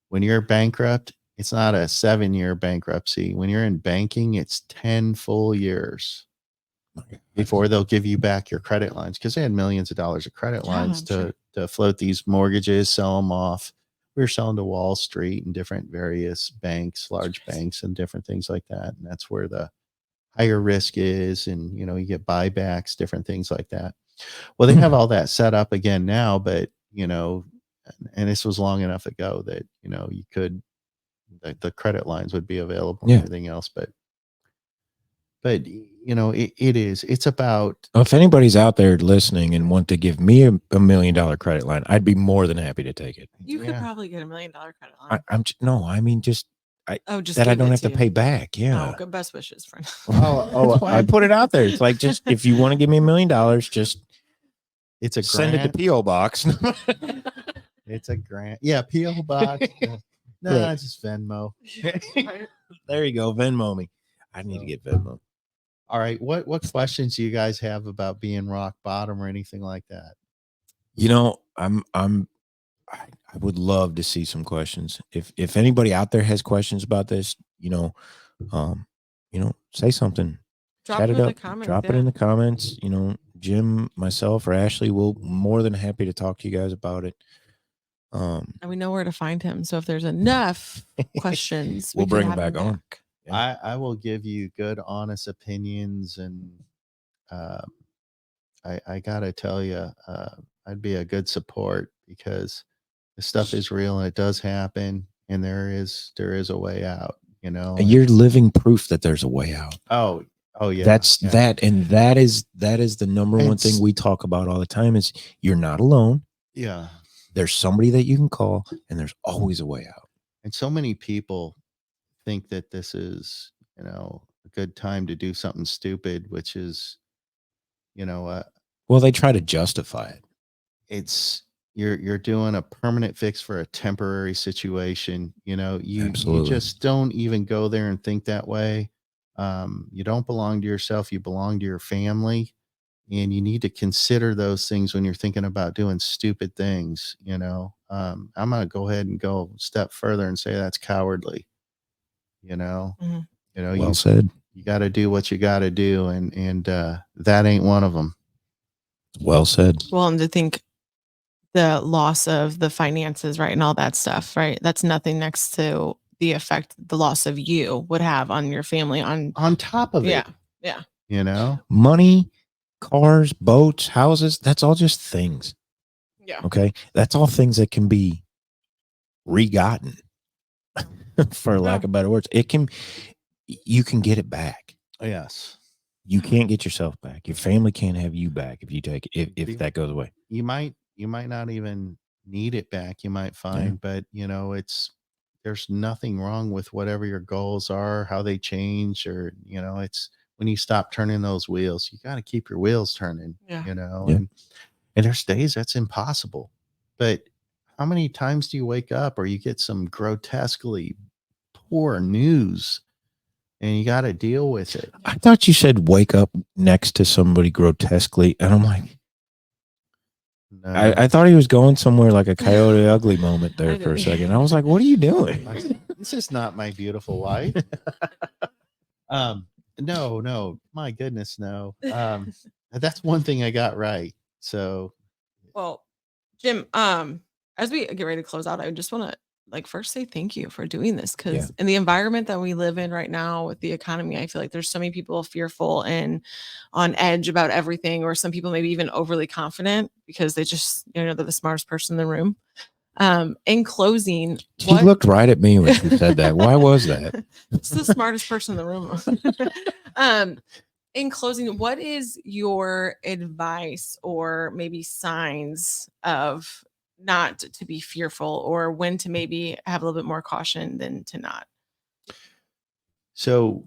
When you're bankrupt, it's not a 7-year bankruptcy. When you're in banking, it's 10 full years before they'll give you back your credit lines, because they had millions of dollars of credit lines to float these mortgages, sell them off. we were selling to Wall Street and different various banks, large banks, and different things like that. And that's where the higher risk is. And, you know, you get buybacks, different things like that. Well, they have all that set up again now, but, you know, and this was long enough ago that, you know, you could, the credit lines would be available and everything else. But you know, it's about, If anybody's out there listening and want to give me a $1 million credit line, I'd be more than happy to take it. You could probably get $1 million credit line. I mean, just just that I give don't it have to you. pay back. Yeah. Oh, good best wishes, friend. That's why I put it out there. It's like, just if you want to give me $1 million, just it's a send grant. it to P.O. Box. It's a grant. Yeah, P.O. Box. No, Right. just Venmo. There you go. Venmo me. I need to get Venmo. All right. What questions do you guys have about being rock bottom or anything like that? You know, I would love to see some questions. If anybody out there has questions about this, you know, say something. Drop Chat it it in up. the comments. Drop it in the comments. You know, Jim, myself, or Ashley will more than happy to talk to you guys about it. And we know where to find him. So if there's enough questions, we'll we bring can him have back on. Yeah. I will give you good, honest opinions, and I gotta tell you, I'd be a good support because the stuff is real and it does happen, and there is a way out. You know, And you're living proof that there's a way out. Oh yeah. That is the number one thing we talk about all the time is you're not alone. Yeah. There's somebody that you can call, and there's always a way out. And so many people think that this is, you know, a good time to do something stupid, which is, you know, well, they try to justify it. It's you're doing a permanent fix for a temporary situation. You know, you just don't even go there and think that way. You don't belong to yourself. You belong to your family. And you need to consider those things when you're thinking about doing stupid things. You know, I'm going to go ahead and go a step further and say that's cowardly. You know, you know, well said. You got to do what you got to do. And that ain't one of them. Well said. Well, and to think the loss of the finances, right, and all that stuff, right? That's nothing next to the effect the loss of you would have on your family. On top of it. Yeah. You know, money, cars, boats, houses, that's all just things. Yeah. Okay. That's all things that can be regotten, for lack of better words. You can get it back. Yes. You can't get yourself back. Your family can't have you back if you take it, if that goes away. You might not even need it back. You might find, but you know, there's nothing wrong with whatever your goals are, how they change, or, you know, it's when you stop turning those wheels, you got to keep your wheels turning, you know, and there's days that's impossible, but how many times do you wake up or you get some grotesquely poor news and you got to deal with it? I thought you said wake up next to somebody grotesquely. And I'm like, no. I thought he was going somewhere like a Coyote Ugly moment there for a second. I was like, what are you doing? This is not my beautiful wife. No, my goodness, no. That's one thing I got right. So, well, Jim, as we get ready to close out, I just want to first say thank you for doing this, because in the environment that we live in right now with the economy, I feel like there's so many people fearful and on edge about everything, or some people maybe even overly confident because they just, they're the smartest person in the room. In closing, she looked right at me when she said that. Why was that? It's the smartest person in the room. In closing, what is your advice or maybe signs of not to be fearful, or when to maybe have a little bit more caution than to not? So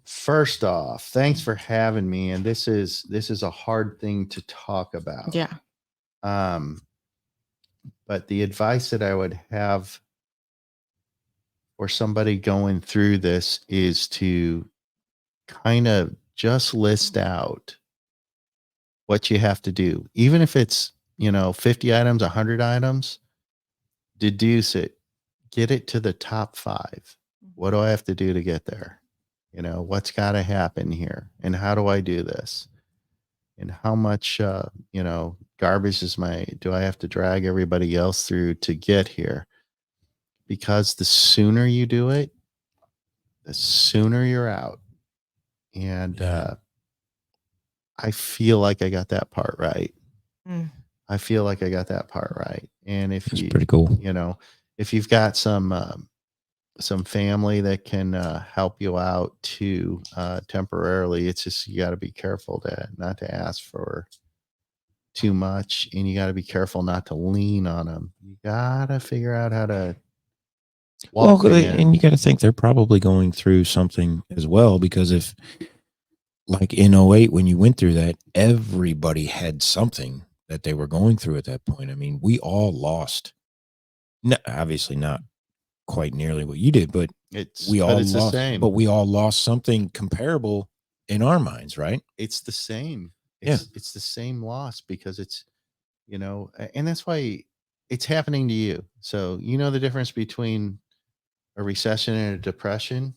first off, thanks for having me. And this is a hard thing to talk about. Yeah. But the advice that I would have for somebody going through this is to kind of just list out what you have to do. Even if it's, 50 items, 100 items, deduce it, get it to the top 5. What do I have to do to get there? What's got to happen here? And how do I do this? And how much, garbage is do I have to drag everybody else through to get here? Because the sooner you do it, the sooner you're out. And I feel like I got that part right. I feel like I got that part right. And if It's pretty cool. You know, if you've got some family that can help you out too temporarily, it's just you got to be careful not to ask for too much, and you got to be careful not to lean on them. You got to figure out how to walk again. And you got to think they're probably going through something as well, because if, like in 08, when you went through that, everybody had something that they were going through at that point. I mean, we all lost. No, obviously not quite nearly what you did, but It's we all the lost. same. But we all lost something comparable in our minds, right? It's the same. Yeah. It's the same loss, because it's, you know, and that's why it's happening to you. So you know the difference between a recession and a depression.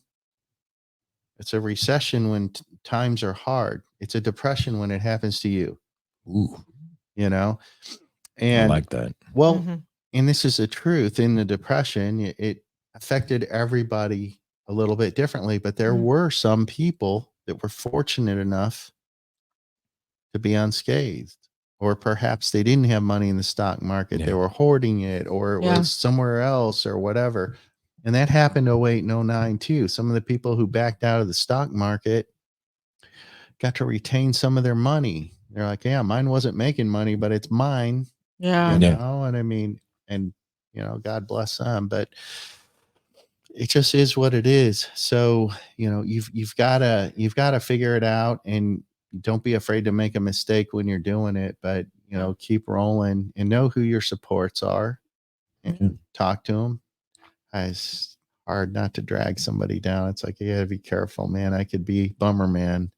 It's a recession when times are hard. It's a depression when it happens to you. Ooh, You know, and I like that. well, and this is the truth. In the depression, it affected everybody a little bit differently, but there were some people that were fortunate enough to be unscathed, or perhaps they didn't have money in the stock market. Yeah. They were hoarding it, or it was somewhere else or whatever. And that happened 08 and 09 too. Some of the people who backed out of the stock market got to retain some of their money. They're like, yeah, mine wasn't making money, but it's mine. Yeah. You know, and I mean, and you know, God bless them, but it just is what it is. So, you know, you've gotta figure it out, and don't be afraid to make a mistake when you're doing it, but you know, keep rolling and know who your supports are and talk to them. It's hard not to drag somebody down. It's like, you gotta be careful, man. I could be bummer man,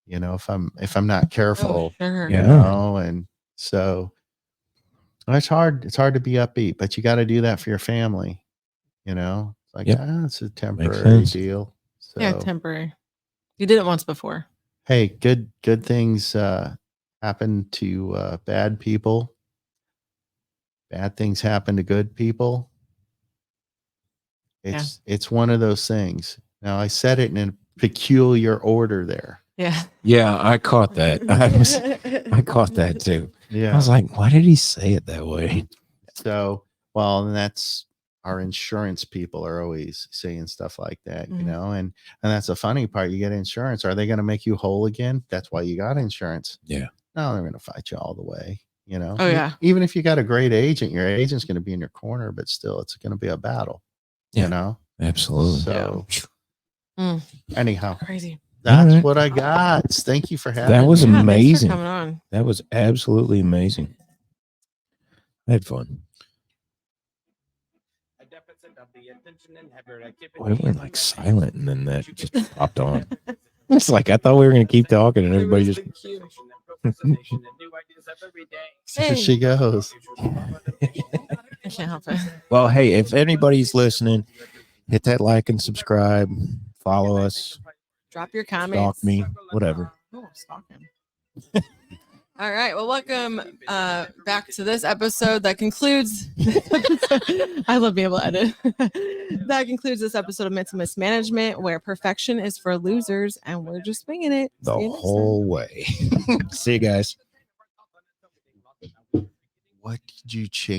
you know, if I'm not careful, sure. you know, and so it's hard. It's hard to be upbeat, but you got to do that for your family. You know, it's like, it's a temporary deal. So, Yeah, temporary. You did it once before. hey, good things happen to bad people. Bad things happen to good people. It's one of those things. Now, I said it in a peculiar order there. Yeah. Yeah, I caught that. I caught that too. Yeah. I was like, why did he say it that way? So, well, and that's our insurance people are always saying stuff like that, you know, and that's the funny part. You get insurance. Are they going to make you whole again? That's why you got insurance. Yeah. No, they're going to fight you all the way, you know. Oh, yeah. Even if you got a great agent, your agent's going to be in your corner, but still it's going to be a battle, you know. Absolutely. So anyhow, crazy. That's what I got. Thank you for having that was me. amazing. Coming on. That was absolutely amazing. I had fun. Boy, it went like silent, and then that just popped on. It's like I thought we were going to keep talking, and everybody just. There she goes. I can't help it. Well, hey, if anybody's listening, hit that like and subscribe. Follow us. Drop your comments. Stalk me. Whatever. Oh, stalk him. All right. Well, welcome back to this episode that concludes. I love being able to edit. That concludes this episode of Mental Mismanagement, where perfection is for losers, and we're just winging it The whole way. See you guys. What did you change?